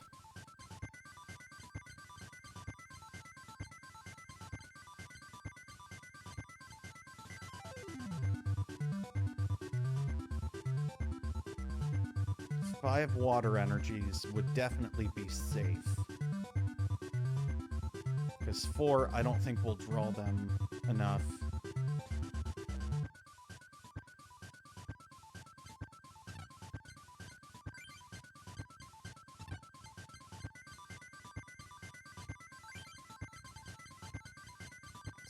Five water energies would definitely be safe. Because 4, I don't think we'll draw them enough.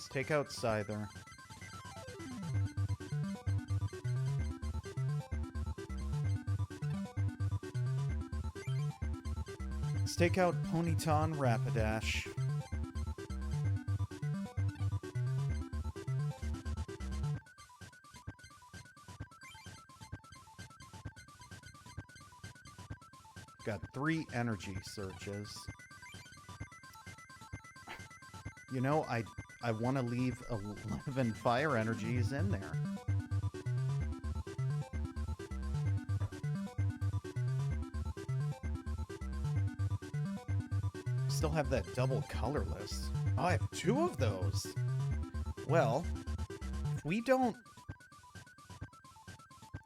Let's take out Scyther. Let's take out Ponyta, Rapidash. Got 3 energy searches. You know, I want to leave 11 fire energies in there. Still have that double colorless. Oh, I have 2 of those. Well, if we don't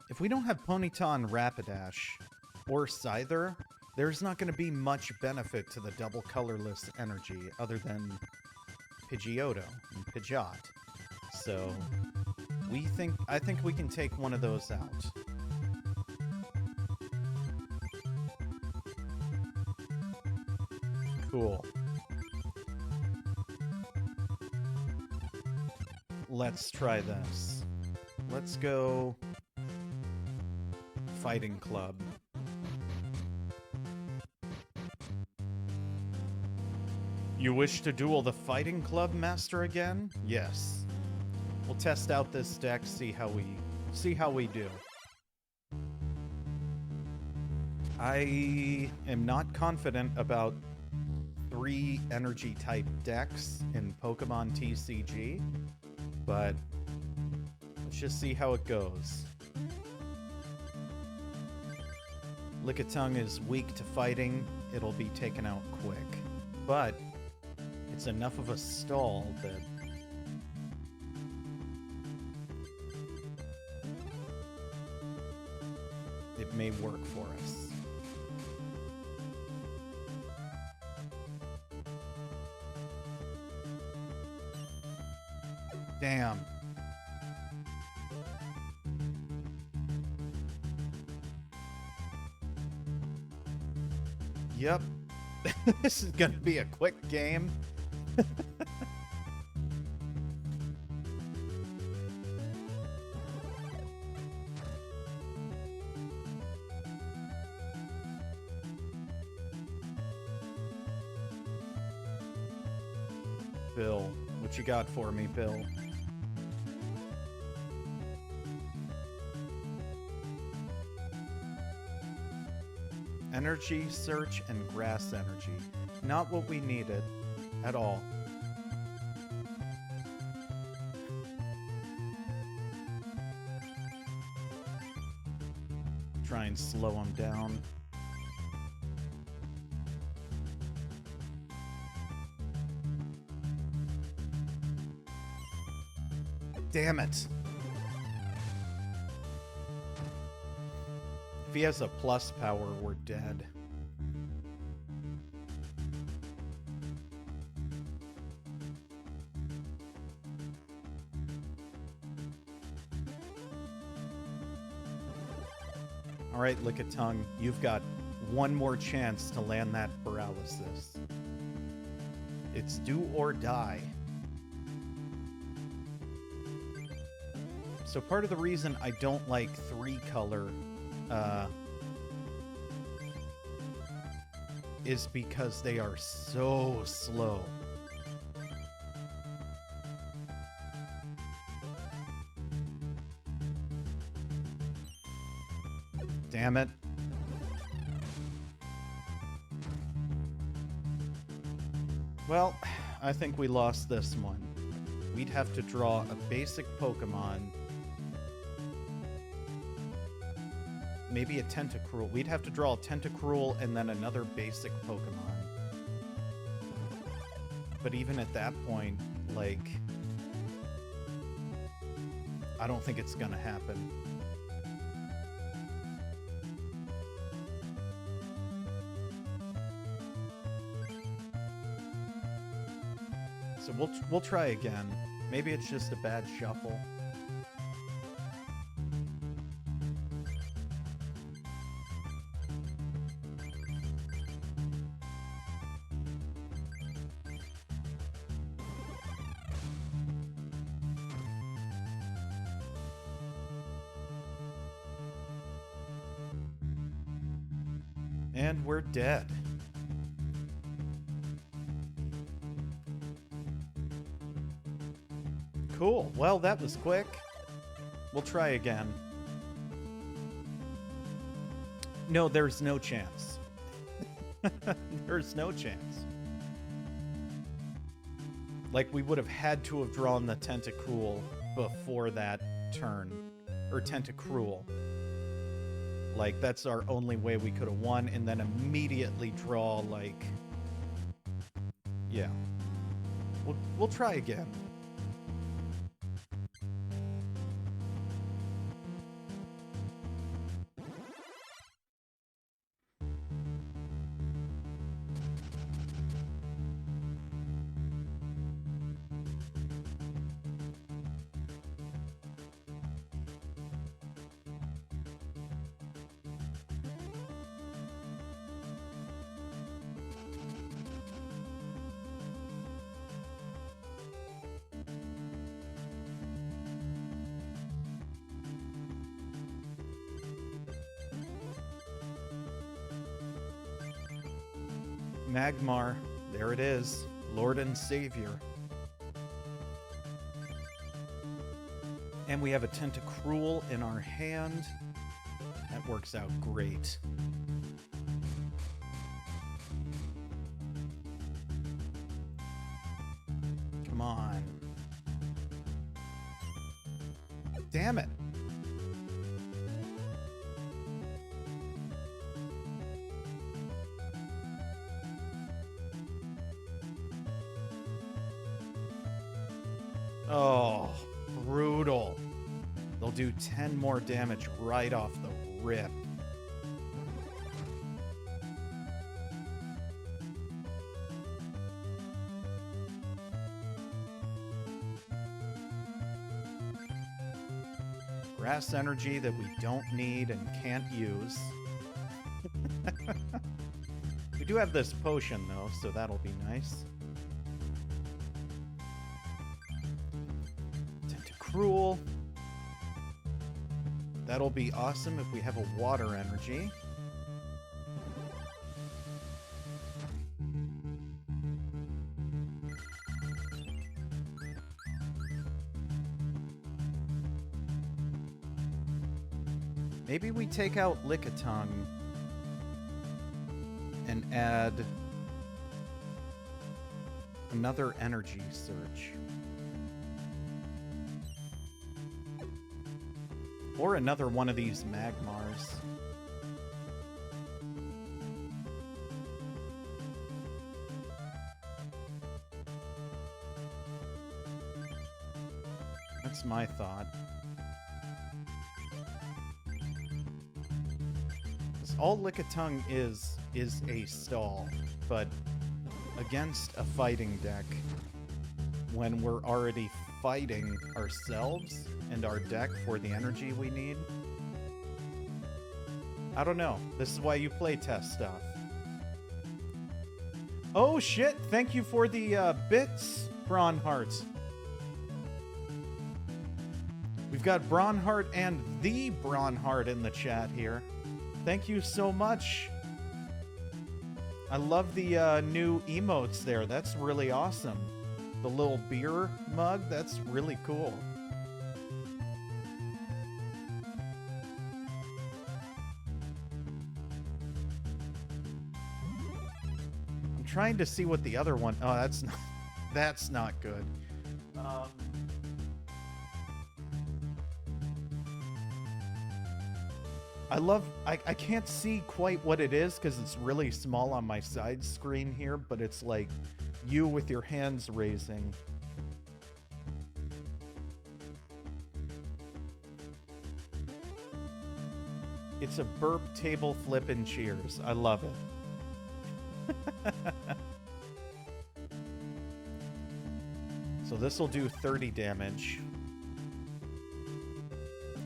have Ponyta and Rapidash or Scyther, there's not going to be much benefit to the double colorless energy other than Pidgeotto and Pidgeot. So I think we can take one of those out. Cool. Let's try this. Let's go Fighting Club. You wish to duel the Fighting Club Master again? Yes. We'll test out this deck, see how we do. I am not confident about 3 energy type decks in Pokemon TCG, but let's just see how it goes. Lickitung is weak to fighting. It'll be taken out quick. But it's enough of a stall that it may work for us. Damn. Yep. This is gonna be a quick game. Bill, what you got for me, Bill? Energy, search, and grass energy. Not what we needed at all. Try and slow him down. Damn it. If he has a plus power, we're dead. Alright, Lickitung, you've got one more chance to land that paralysis. It's do or die. So part of the reason I don't like 3-color is because they are so slow. Damn it. Well, I think we lost this one. We'd have to draw a basic Pokemon. Maybe a Tentacruel. We'd have to draw a Tentacruel and then another basic Pokemon. But even at that point, like, I don't think it's gonna happen. So we'll try again. Maybe it's just a bad shuffle. And we're dead. Cool. Well, that was quick. We'll try again. No, there's no chance. There's no chance. Like, we would have had to have drawn the Tentacruel before that turn. Or Tentacruel. Like, that's our only way we could have won, and then immediately draw, like... Yeah. We'll try again. Magmar, there it is, Lord and Savior. And we have a Tentacruel in our hand. That works out great. Come on. Damn it. Oh, brutal. They'll do 10 more damage right off the rip. Grass energy that we don't need and can't use. We do have this potion, though, so that'll be nice. Tentacruel. That'll be awesome if we have a water energy. Maybe we take out Lickitung and add another energy search. Or another one of these Magmars. That's my thought. All Lickitung is a stall, but against a fighting deck, when we're already fighting ourselves and our deck for the energy we need, I don't know. This is why you play test stuff. Oh shit! Thank you for the bits, Brawnheart. We've got Brawnheart and the Brawnheart in the chat here. Thank you so much. I love the new emotes there. That's really awesome. The little beer mug, that's really cool. I'm trying to see what the other one... Oh, that's not good. I can't see quite what it is because it's really small on my side screen here, but it's like you with your hands raising. It's a burp table flip and cheers. I love it. So this will do 30 damage.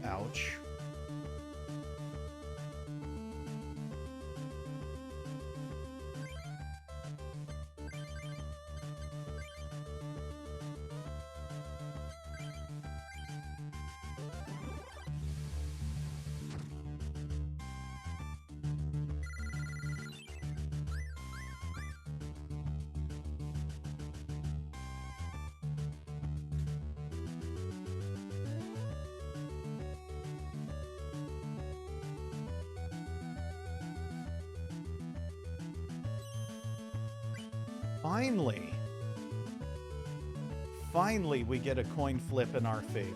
Ouch. finally, finally we get a coin flip in our favor.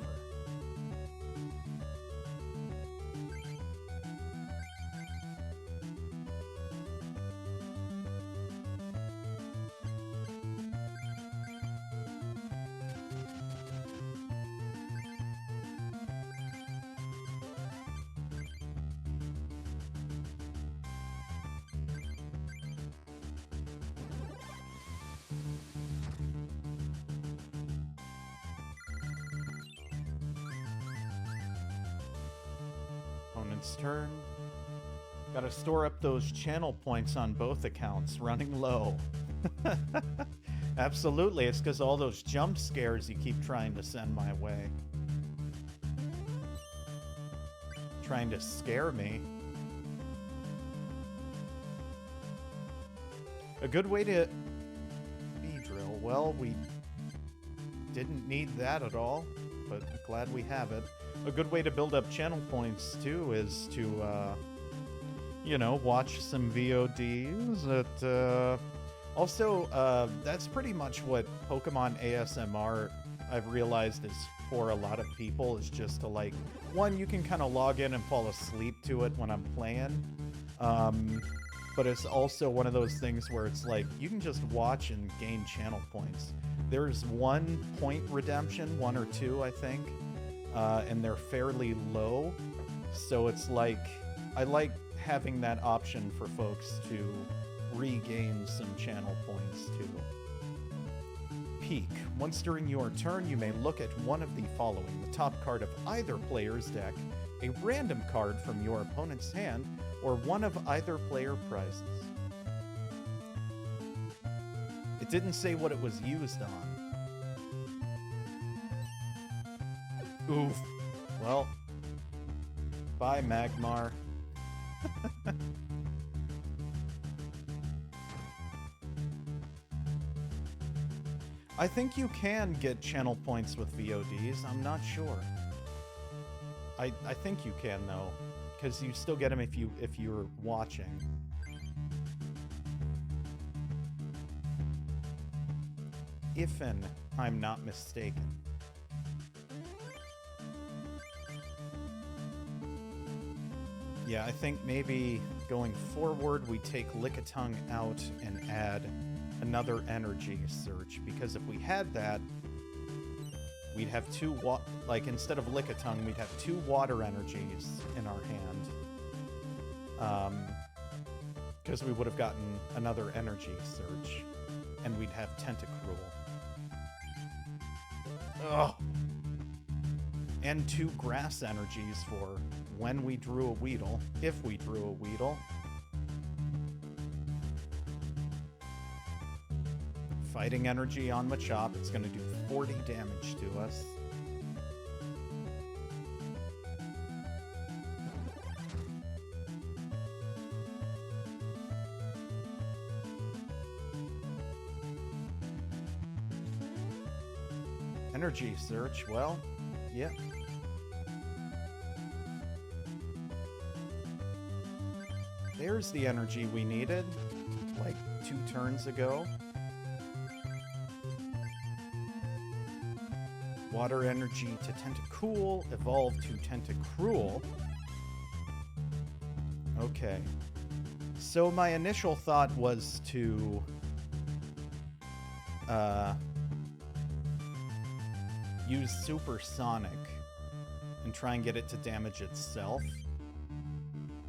Opponent's turn. Gotta store up those channel points on both accounts, running low. Absolutely, it's because all those jump scares you keep trying to send my way. Trying to scare me. A good way to B-drill. Well, we didn't need that at all, but glad we have it. A good way to build up channel points, too, is to, you know, watch some VODs. Also, that's pretty much what Pokemon ASMR, I've realized, is for a lot of people, is just to, like, one, you can kind of log in and fall asleep to it when I'm playing. But it's also one of those things where it's like, you can just watch and gain channel points. There's 1 point redemption, 1 or 2, I think. And they're fairly low, so it's like, I like having that option for folks to regain some channel points too. Peek. Once during your turn, you may look at one of the following: the top card of either player's deck, a random card from your opponent's hand, or one of either player prizes. It didn't say what it was used on. Oof. Well, bye, Magmar. I think you can get channel points with VODs. I'm not sure. I think you can, though, because you still get them if you're watching. If I'm not mistaken. Yeah, I think maybe going forward we take Lickitung out and add another energy search, because if we had that, we'd have instead of Lickitung, we'd have 2 water energies in our hand. Because we would have gotten another energy search, and we'd have Tentacruel. Ugh! And 2 grass energies for when we drew a Weedle, if we drew a Weedle. Fighting energy on Machop, it's going to do 40 damage to us. Energy search, well, yeah. There's the energy we needed, like 2 turns ago. Water energy to Tentacool, evolve to Tentacruel. Okay. So my initial thought was to use Supersonic and try and get it to damage itself.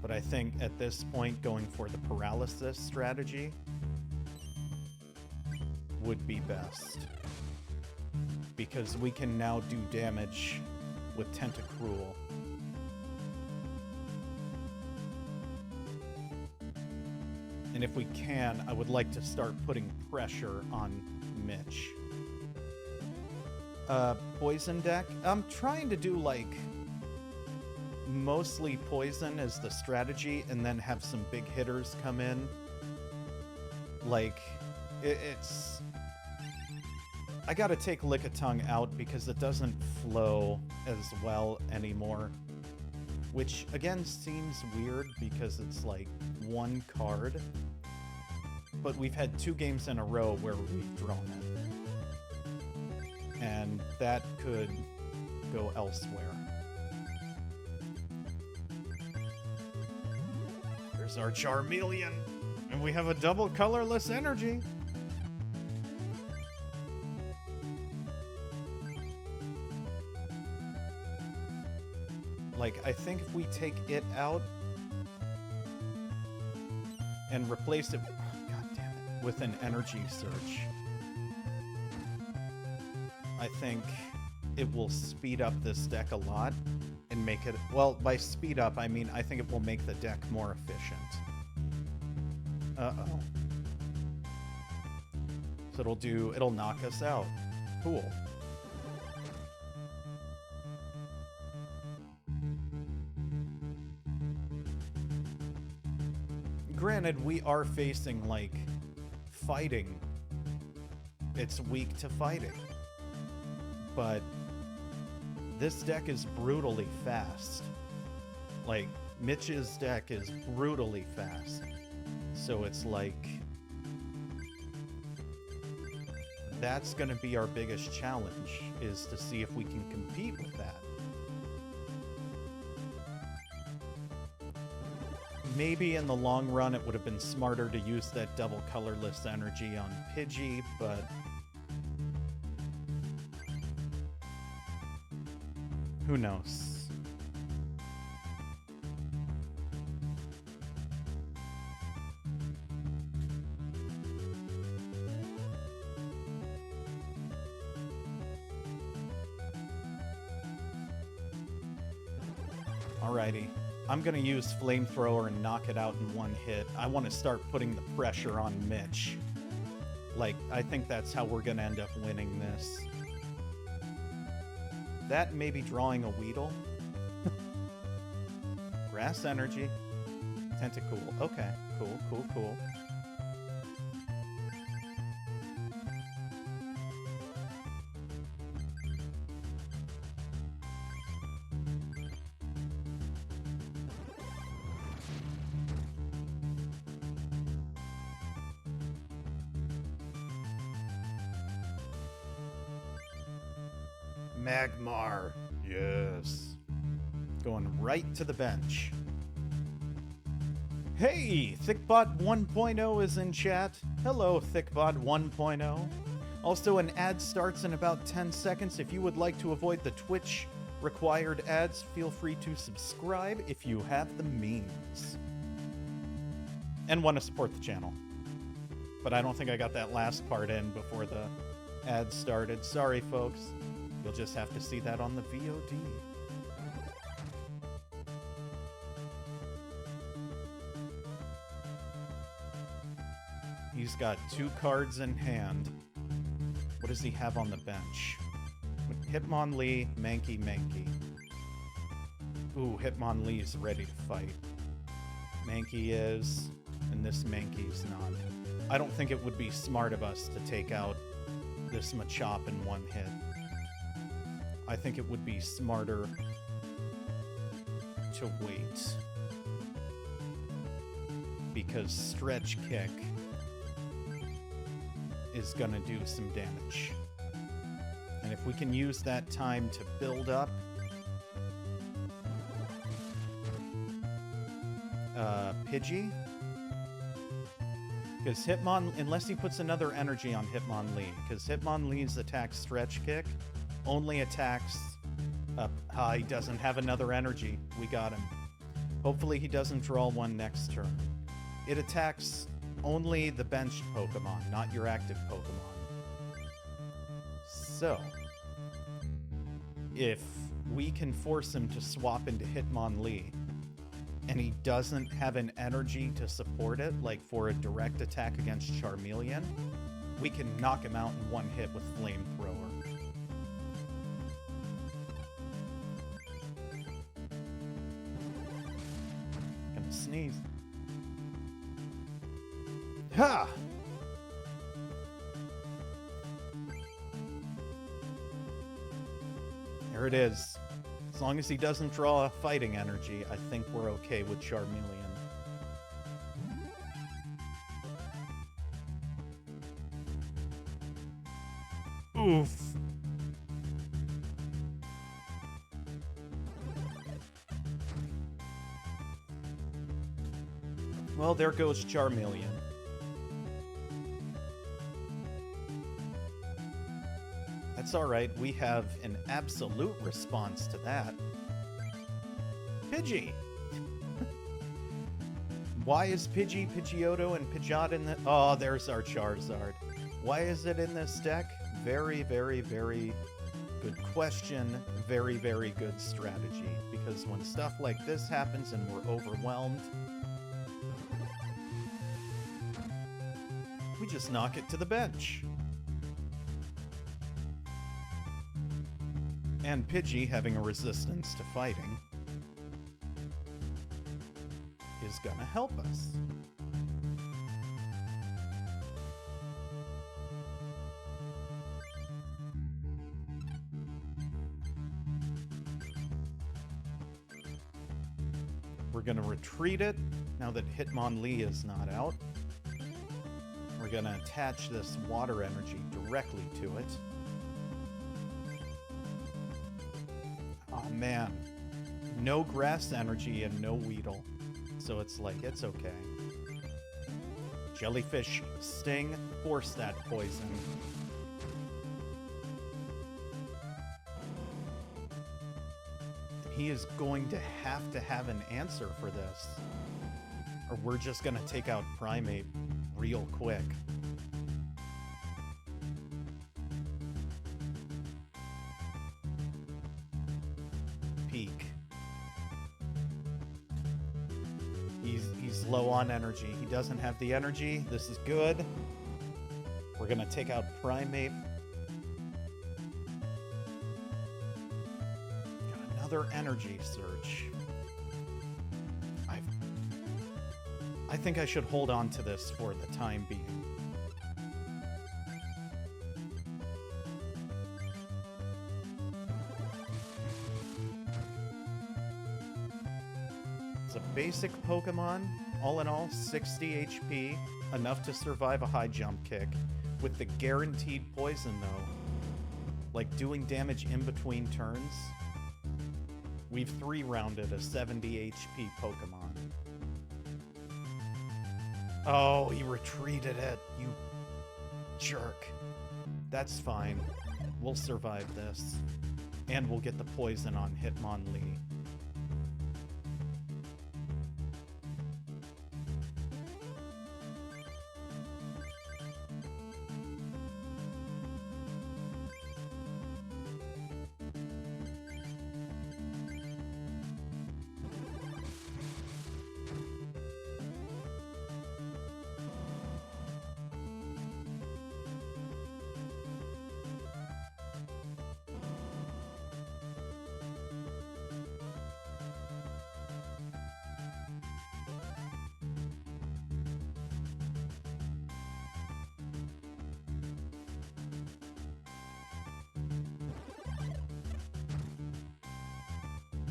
But I think at this point, going for the paralysis strategy would be best. Because we can now do damage with Tentacruel. And if we can, I would like to start putting pressure on Mitch. Poison deck? I'm trying to do, like, mostly poison as the strategy, and then have some big hitters come in. Like, it's... I gotta take Lickitung out because it doesn't flow as well anymore. Which, again, seems weird because it's, like, 1 card. but we've had 2 games in a row where we've drawn it. And that could go elsewhere. There's our Charmeleon, and we have a double colorless energy. Like, I think if we take it out and replace it, God damn it, with an energy search, I think it will speed up this deck a lot and make it, well, by speed up, I mean, I think it will make the deck more efficient. Uh-oh. So it'll knock us out. Cool. Granted, we are facing, like, fighting. It's weak to fighting. But this deck is brutally fast. Like, Mitch's deck is brutally fast. So it's like, that's going to be our biggest challenge, is to see if we can compete with that. Maybe in the long run it would have been smarter to use that double colorless energy on Pidgey, but who knows? Alrighty. I'm gonna use Flamethrower and knock it out in one hit. I want to start putting the pressure on Mitch. Like, I think that's how we're gonna end up winning this. That may be drawing a Weedle. Grass Energy. Tentacool. Okay, cool, cool, cool. Magmar. Yes. Going right to the bench. Hey, ThiccBot 1.0 is in chat. Hello, ThiccBot 1.0. Also, an ad starts in about 10 seconds. If you would like to avoid the Twitch required ads, feel free to subscribe if you have the means. And want to support the channel. But I don't think I got that last part in before the ad started. Sorry, folks. You'll just have to see that on the VOD. He's got 2 cards in hand. What does he have on the bench? Hitmonlee, Mankey. Ooh, Hitmonlee's ready to fight. Mankey is, and this Mankey's not. I don't think it would be smart of us to take out this Machop in one hit. I think it would be smarter to wait. Because Stretch Kick is gonna do some damage. And if we can use that time to build up Pidgey, because unless he puts another energy on Hitmonlee, because Hitmonlee's attack Stretch Kick only attacks he doesn't have another energy. We got him. Hopefully he doesn't draw one next turn. It attacks only the benched Pokemon, not your active Pokemon. So, if we can force him to swap into Hitmonlee, and he doesn't have an energy to support it, like for a direct attack against Charmeleon, we can knock him out in one hit with Flamethrower. Gonna sneeze. Ha! There it is. As long as he doesn't draw a fighting energy, I think we're okay with Charmeleon. Oof. Well, there goes Charmeleon. That's alright, we have an absolute response to that. Pidgey! Why is Pidgey, Pidgeotto, and Pidgeot in the... Oh, there's our Charizard. Why is it in this deck? Very, very, very good question. Very, very good strategy. Because when stuff like this happens and we're overwhelmed, we just knock it to the bench. And Pidgey, having a resistance to fighting, is gonna help us. We're gonna retreat it now that Hitmonlee is not out. We're gonna attach this water energy directly to it. Oh man, no grass energy and no Weedle. So it's like, it's okay. Jellyfish Sting, force that poison. He is going to have an answer for this. Or we're just gonna take out Primeape real quick. Peak. He's low on energy. He doesn't have the energy. This is good. We're gonna take out Primeape. Got another energy surge. I think I should hold on to this for the time being. It's a basic Pokemon. All in all, 60 HP, enough to survive a high jump kick, with the guaranteed poison though. Like doing damage in between turns. We've 3-rounded a 70 HP Pokemon. Oh, he retreated it, you jerk. That's fine. We'll survive this. And we'll get the poison on Hitmonlee.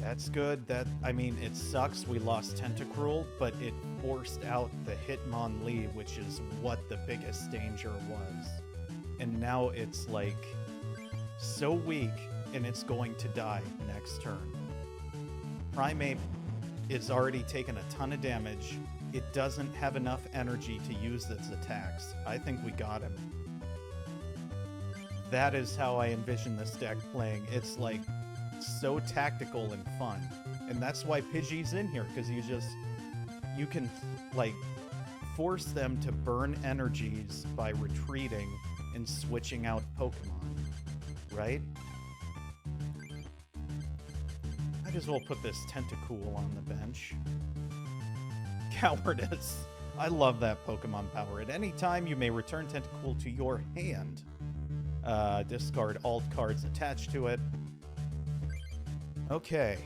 That's good. I mean, it sucks we lost Tentacruel, but it forced out the Hitmonlee, which is what the biggest danger was. And now it's like so weak, and it's going to die next turn. Primeape is already taken a ton of damage. It doesn't have enough energy to use its attacks. I think we got him. That is how I envision this deck playing. It's like so tactical and fun, and that's why Pidgey's in here, because you can like force them to burn energies by retreating and switching out Pokemon, right? Might as well put this Tentacool on the bench. Cowardice. I love that Pokemon power. At any time, you may return Tentacool to your hand. Discard alt cards attached to it. Okay,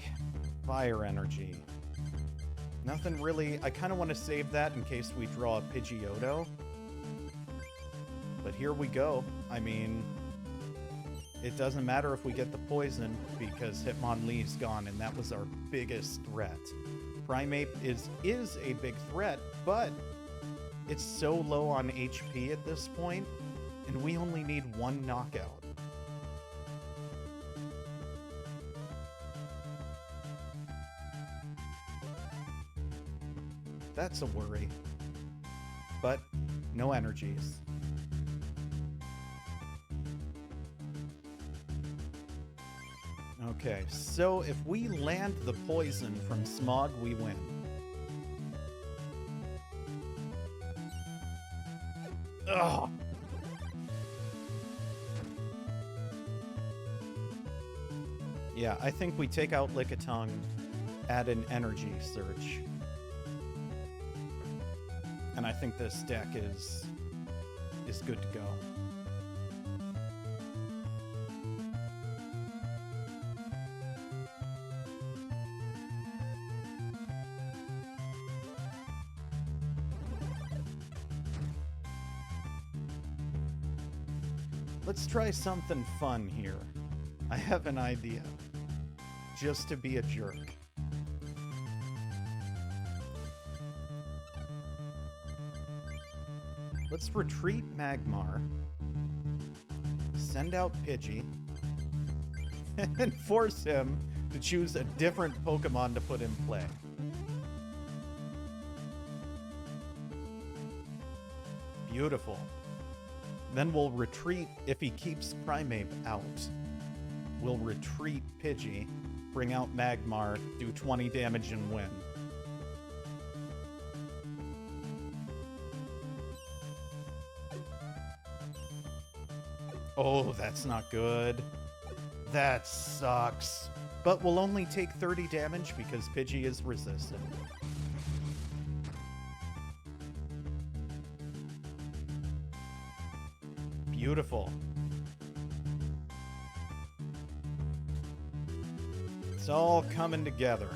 fire energy. Nothing really. I kind of want to save that in case we draw a Pidgeotto. But here we go. I mean, it doesn't matter if we get the poison because Hitmonlee's gone, and that was our biggest threat. Primeape is a big threat, but it's so low on HP at this point, and we only need one knockout. That's a worry. But no energies. Okay, so if we land the poison from Smog, we win. Ugh! Yeah, I think we take out Lickitung, add an energy search. And I think this deck is good to go. Let's try something fun here. I have an idea. Just to be a jerk. Let's retreat Magmar, send out Pidgey, and force him to choose a different Pokemon to put in play. Beautiful. Then we'll retreat if he keeps Primeape out. We'll retreat Pidgey, bring out Magmar, do 20 damage and win. Oh, that's not good. That sucks. But we'll only take 30 damage because Pidgey is resistant. Beautiful. It's all coming together.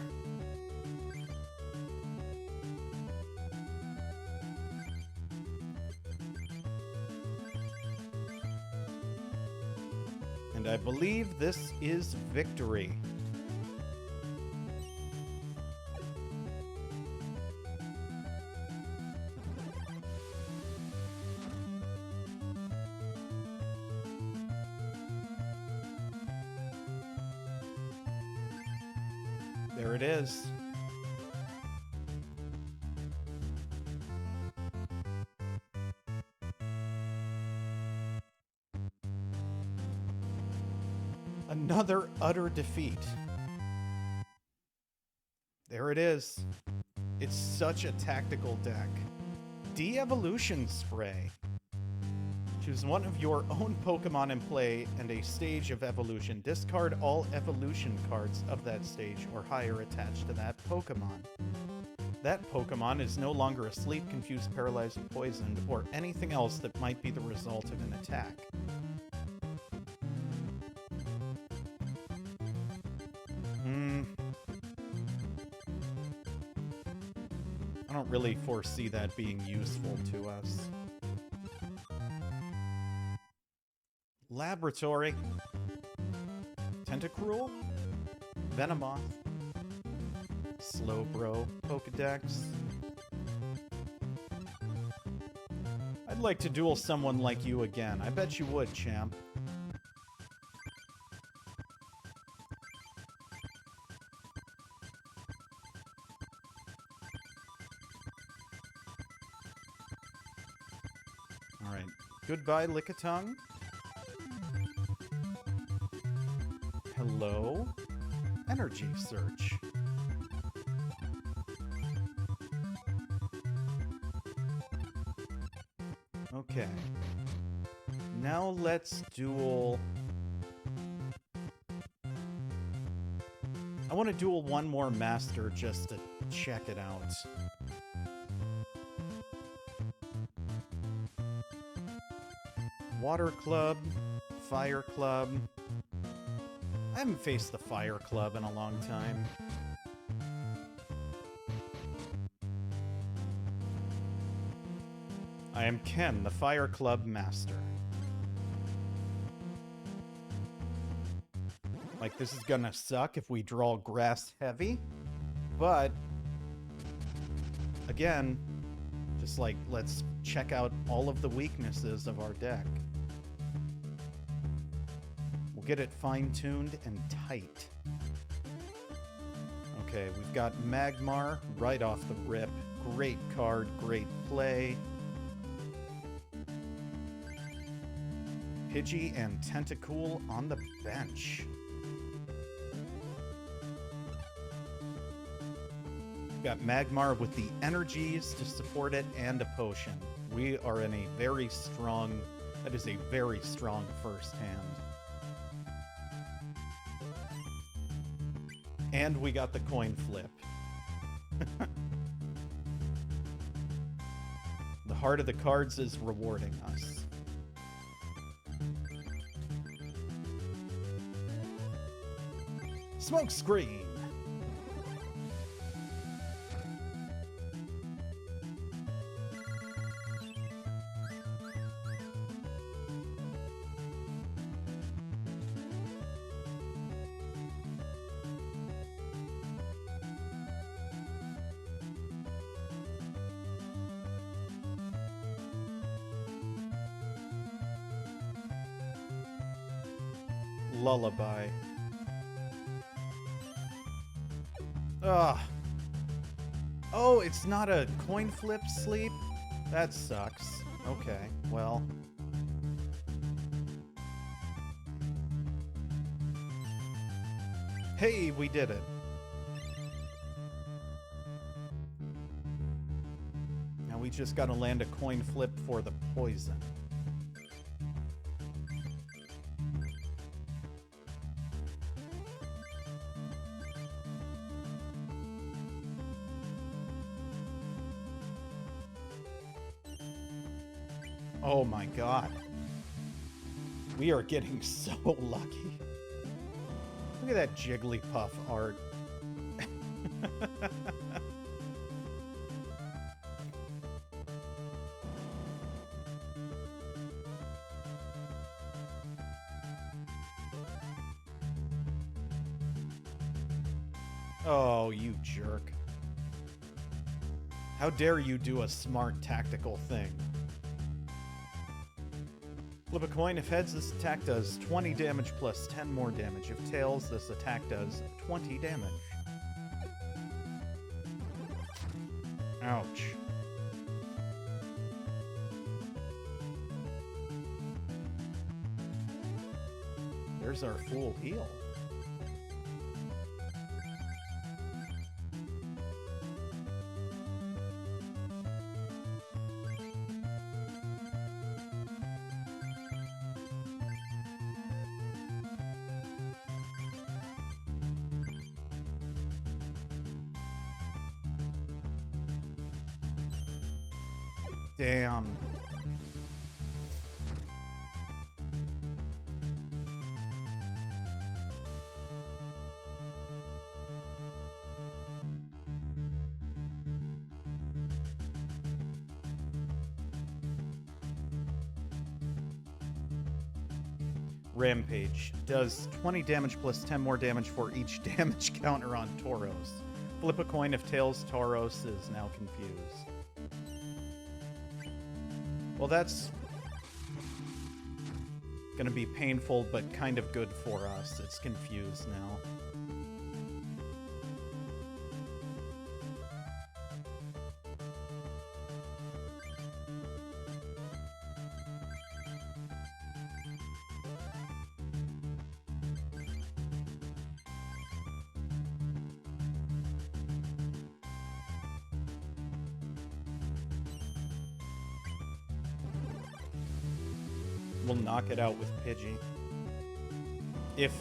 And I believe this is victory. There it is. Another utter defeat. There it is. It's such a tactical deck. De-evolution spray. Choose one of your own Pokemon in play and a stage of evolution. Discard all evolution cards of that stage or higher attached to that Pokemon. That Pokemon is no longer asleep, confused, paralyzed, poisoned, or anything else that might be the result of an attack. I don't really foresee that being useful to us. Laboratory. Tentacruel. Venomoth. Slowbro. Pokedex. I'd like to duel someone like you again. I bet you would, champ. Alright. Goodbye, Lickitung. Hello? Energy search. Okay. Now let's duel... I want to duel one more master just to check it out. Water Club, Fire Club. I haven't faced the Fire Club in a long time. I am Ken, the Fire Club Master. Like, this is gonna suck if we draw grass heavy, but again, just like, let's check out all of the weaknesses of our deck. We'll get it fine-tuned and tight. Okay, we've got Magmar right off the rip. Great card, great play. Pidgey and Tentacool on the bench. We've got Magmar with the energies to support it and a potion. We are in a very strong... That is a very strong first hand. And we got the coin flip. The heart of the cards is rewarding us. Smoke screen! Lullaby. Ugh. Oh, it's not a coin flip sleep? That sucks. Okay, well. Hey, we did it. Now we just gotta land a coin flip for the poison. Oh my god. We are getting so lucky. Look at that Jigglypuff art. Oh, you jerk. How dare you do a smart tactical thing? Flip a coin. If heads, this attack does 20 damage plus 10 more damage. If tails, this attack does 20 damage. Ouch. There's our full heal. Damn. Rampage. Does 20 damage plus 10 more damage for each damage counter on Tauros. Flip a coin. If tails, Tauros is now confused. Well, that's gonna be painful, but kind of good for us. It's confused now. We'll knock it out with Pidgey. If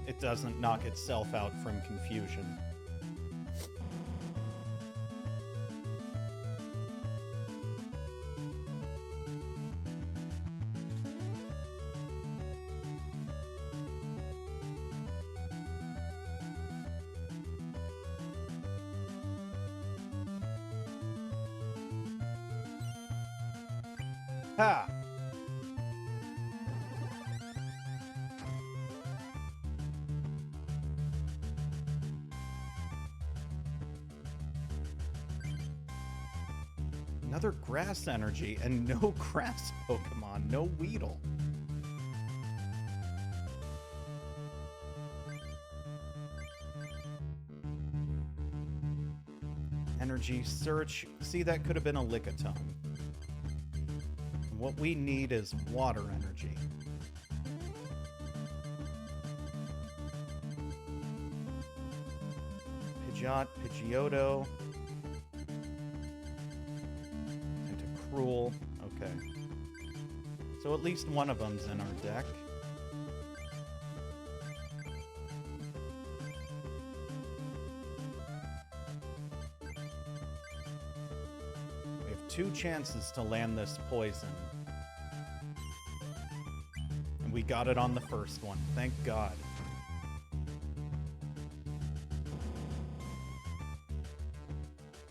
it doesn't knock itself out from confusion. Ha! Another grass energy and no grass Pokemon, no Weedle. Energy search. See, that could have been a Lickitung. What we need is water energy. Pidgeot, Pidgeotto. Tentacruel. Okay. So at least one of them's in our deck. We have 2 chances to land this poison. And we got it on the first one. Thank God.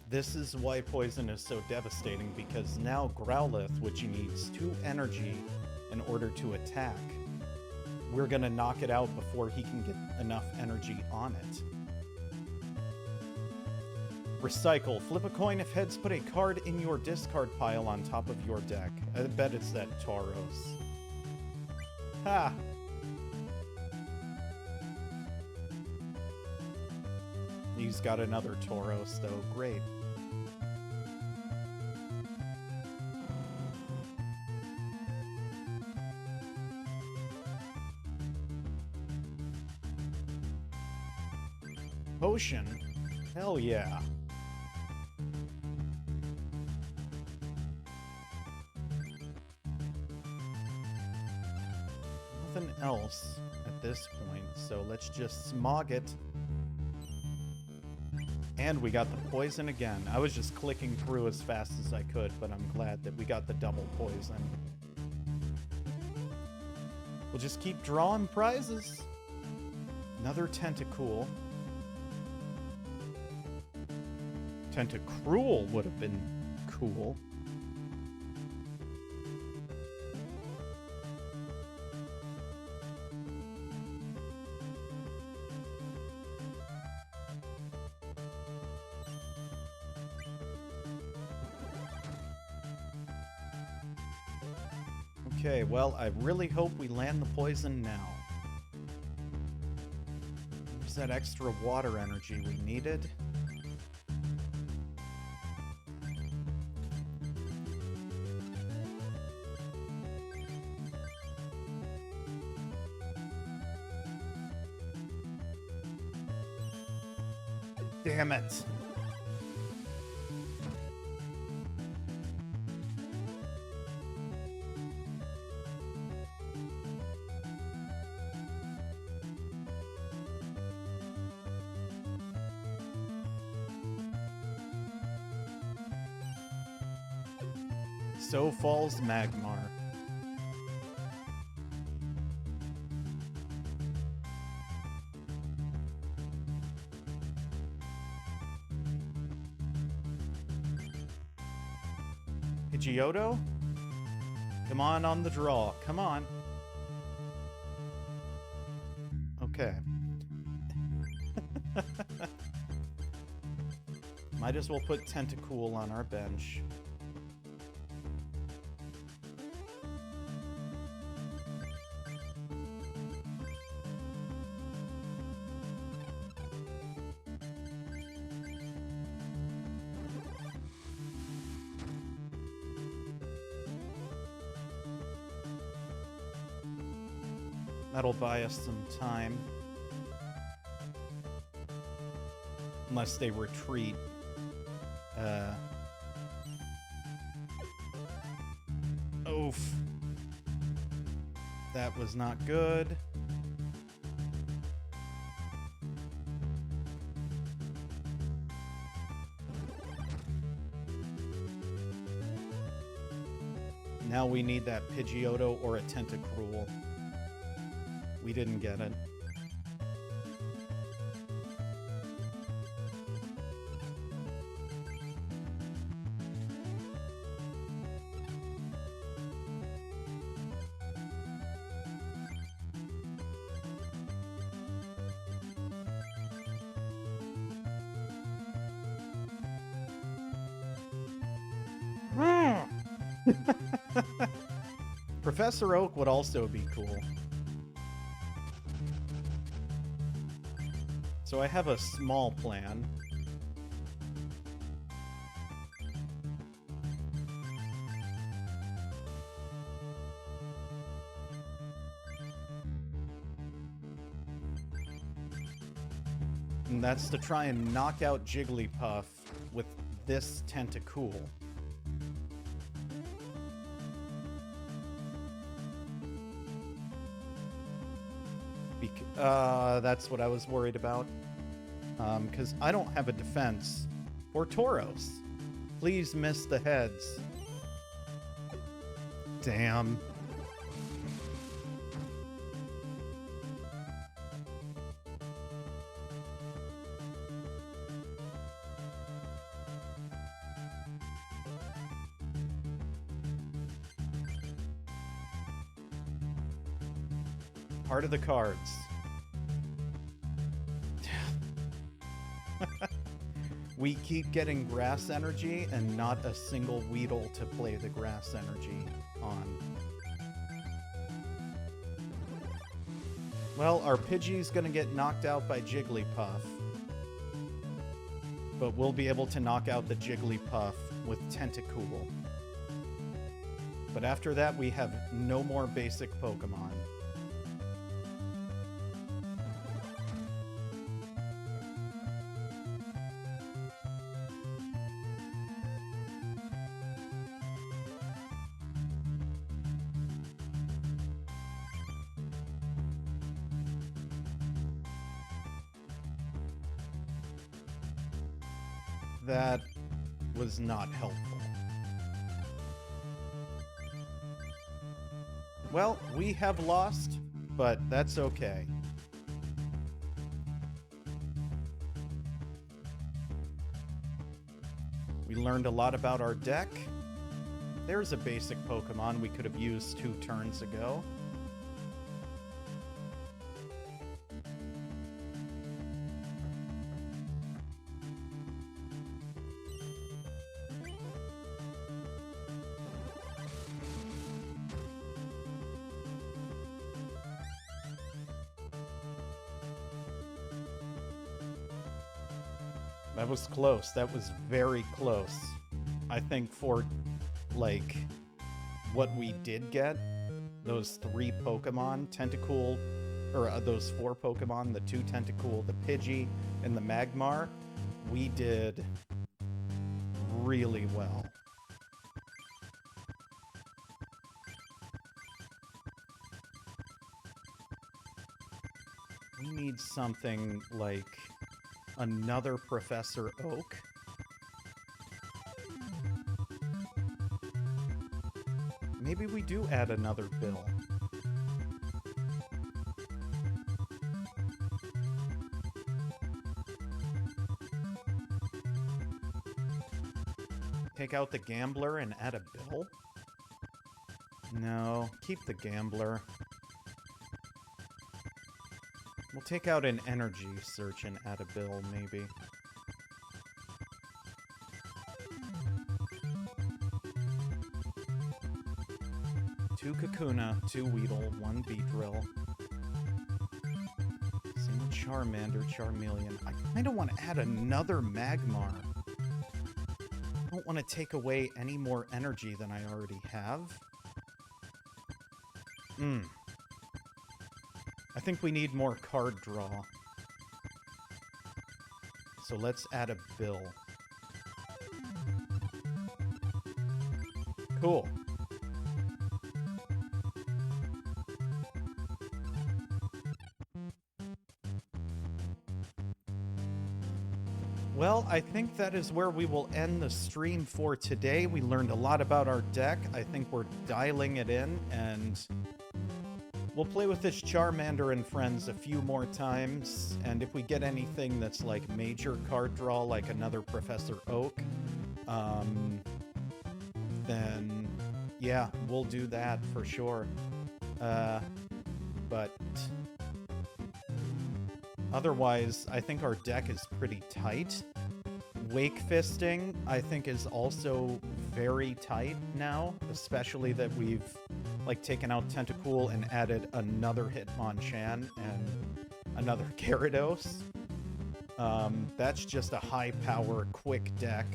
This is why poison is so devastating, because now Growlithe, which needs 2 energy in order to attack, we're gonna knock it out before he can get enough energy on it. Recycle. Flip a coin. If heads, put a card in your discard pile on top of your deck. I bet it's that Tauros. Ha! He's got another Tauros, though. Great. Potion? Hell yeah. Nothing else at this point, so let's just smog it. And we got the poison again. I was just clicking through as fast as I could, but I'm glad that we got the double poison. We'll just keep drawing prizes. Another Tentacool. Tentacruel would have been cool. Okay, well, I really hope we land the poison now. There's that extra water energy we needed. Damn it. So falls Magmar. Pidgeotto? Come on the draw. Come on. Okay. Might as well put Tentacool on our bench. That'll buy us some time. Unless they retreat. Oof. That was not good. Now we need that Pidgeotto or a Tentacruel. We didn't get it. Professor Oak would also be cool. So I have a small plan. and that's to try and knock out Jigglypuff with this Tentacool. That's what I was worried about. Because I don't have a defense for Tauros. Please miss the heads. Damn. Part of the cards. We keep getting grass energy and not a single Weedle to play the grass energy on. Well, our Pidgey's gonna get knocked out by Jigglypuff. But we'll be able to knock out the Jigglypuff with Tentacool. But after that, we have no more basic Pokemon. That was not helpful. Well, we have lost, but that's okay. We learned a lot about our deck. There's a basic Pokemon we could have used 2 turns ago. That was close. That was very close. I think for, like, what we did get, those 3 Pokemon, Tentacool, or those 4 Pokemon, the 2 Tentacool, the Pidgey, and the Magmar, we did really well. We need something like another Professor Oak. Maybe we do add another Bill. Take out the Gambler and add a Bill? No, keep the Gambler. We'll take out an Energy Search and add a Bill, maybe. Two Kakuna, 2 Weedle, 1 Beedrill. Same with Charmander, Charmeleon. I kind of want to add another Magmar. I don't want to take away any more energy than I already have. I think we need more card draw. So let's add a Bill. Cool. Well, I think that is where we will end the stream for today. We learned a lot about our deck. I think we're dialing it in, and we'll play with this Charmander and friends a few more times, and if we get anything that's like major card draw, like another Professor Oak, then yeah, we'll do that for sure. But otherwise, I think our deck is pretty tight. Wake Fisting, I think, is also very tight now, especially that we've like taken out Tentacool and added another Hitmonchan and another Gyarados. That's just a high-power, quick deck.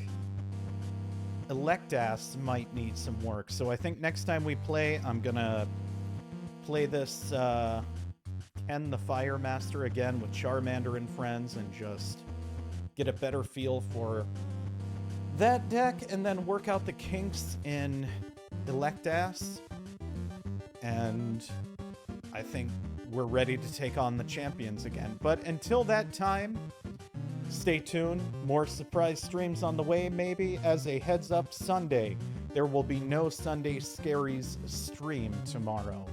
Electas might need some work, so I think next time we play, I'm gonna play this Ken the Fire Master again with Charmander and friends and just get a better feel for that deck, and then work out the kinks in Electas. And I think we're ready to take on the champions again. But until that time, stay tuned. More surprise streams on the way, maybe. As a heads up, Sunday, there will be no Sunday Scaries stream tomorrow.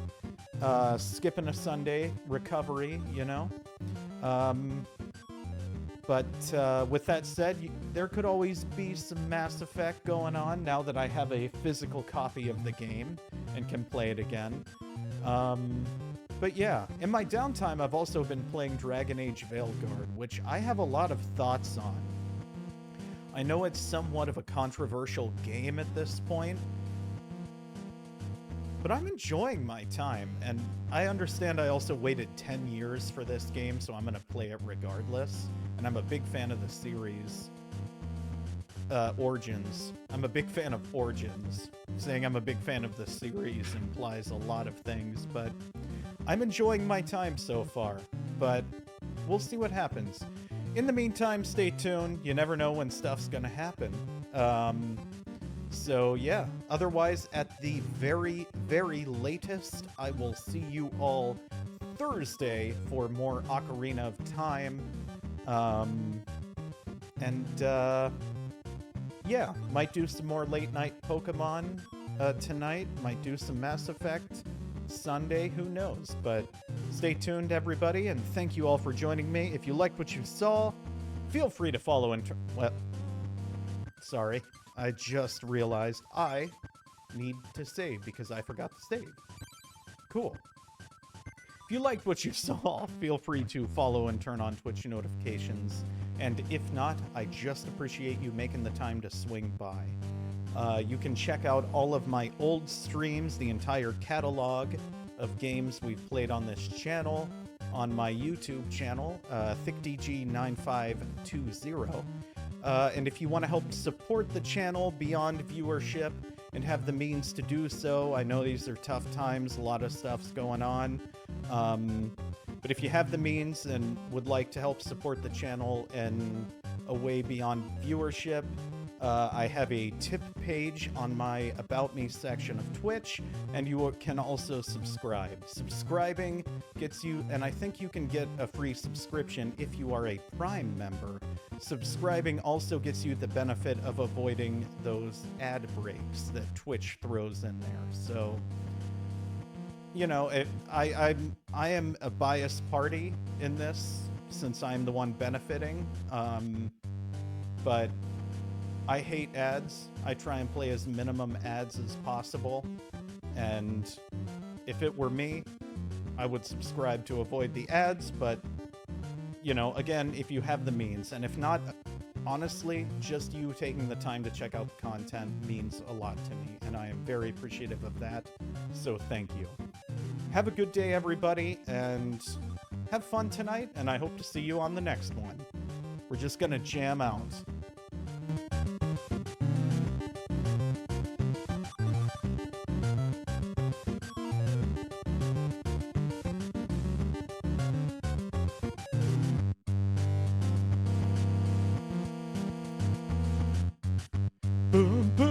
Skipping a Sunday, recovery, you know? But with that said, there could always be some Mass Effect going on now that I have a physical copy of the game and can play it again. But yeah, in my downtime, I've also been playing Dragon Age Veilguard, which I have a lot of thoughts on. I know it's somewhat of a controversial game at this point, but I'm enjoying my time, and I understand I also waited 10 years for this game, so I'm going to play it regardless. And I'm a big fan of the series. Origins. I'm a big fan of Origins. Saying I'm a big fan of the series implies a lot of things, but I'm enjoying my time so far. But we'll see what happens. In the meantime, stay tuned. You never know when stuff's going to happen. So yeah, otherwise, at the very, very latest, I will see you all Thursday for more Ocarina of Time. Yeah, might do some more late night Pokemon tonight. Might do some Mass Effect Sunday, who knows? But stay tuned, everybody, and thank you all for joining me. If you liked what you saw, feel free to follow and... Well, sorry. I just realized I need to save because I forgot to save. Cool. If you liked what you saw, feel free to follow and turn on Twitch notifications. And if not, I just appreciate you making the time to swing by. You can check out all of my old streams, the entire catalog of games we've played on this channel, on my YouTube channel, ThiccDG9520. And if you want to help support the channel beyond viewership and have the means to do so, I know these are tough times, a lot of stuff's going on. But if you have the means and would like to help support the channel in a way beyond viewership, I have a tip page on my About Me section of Twitch, and you can also subscribe. Subscribing gets you, and I think you can get a free subscription if you are a Prime member. Subscribing also gets you the benefit of avoiding those ad breaks that Twitch throws in there. So, you know, I am a biased party in this since I'm the one benefiting, but I hate ads. I try and play as minimum ads as possible, and if it were me, I would subscribe to avoid the ads, but, you know, again, if you have the means, and if not, honestly, just you taking the time to check out the content means a lot to me, and I am very appreciative of that, so thank you. Have a good day, everybody, and have fun tonight, and I hope to see you on the next one. We're just gonna jam out. Boom, boom.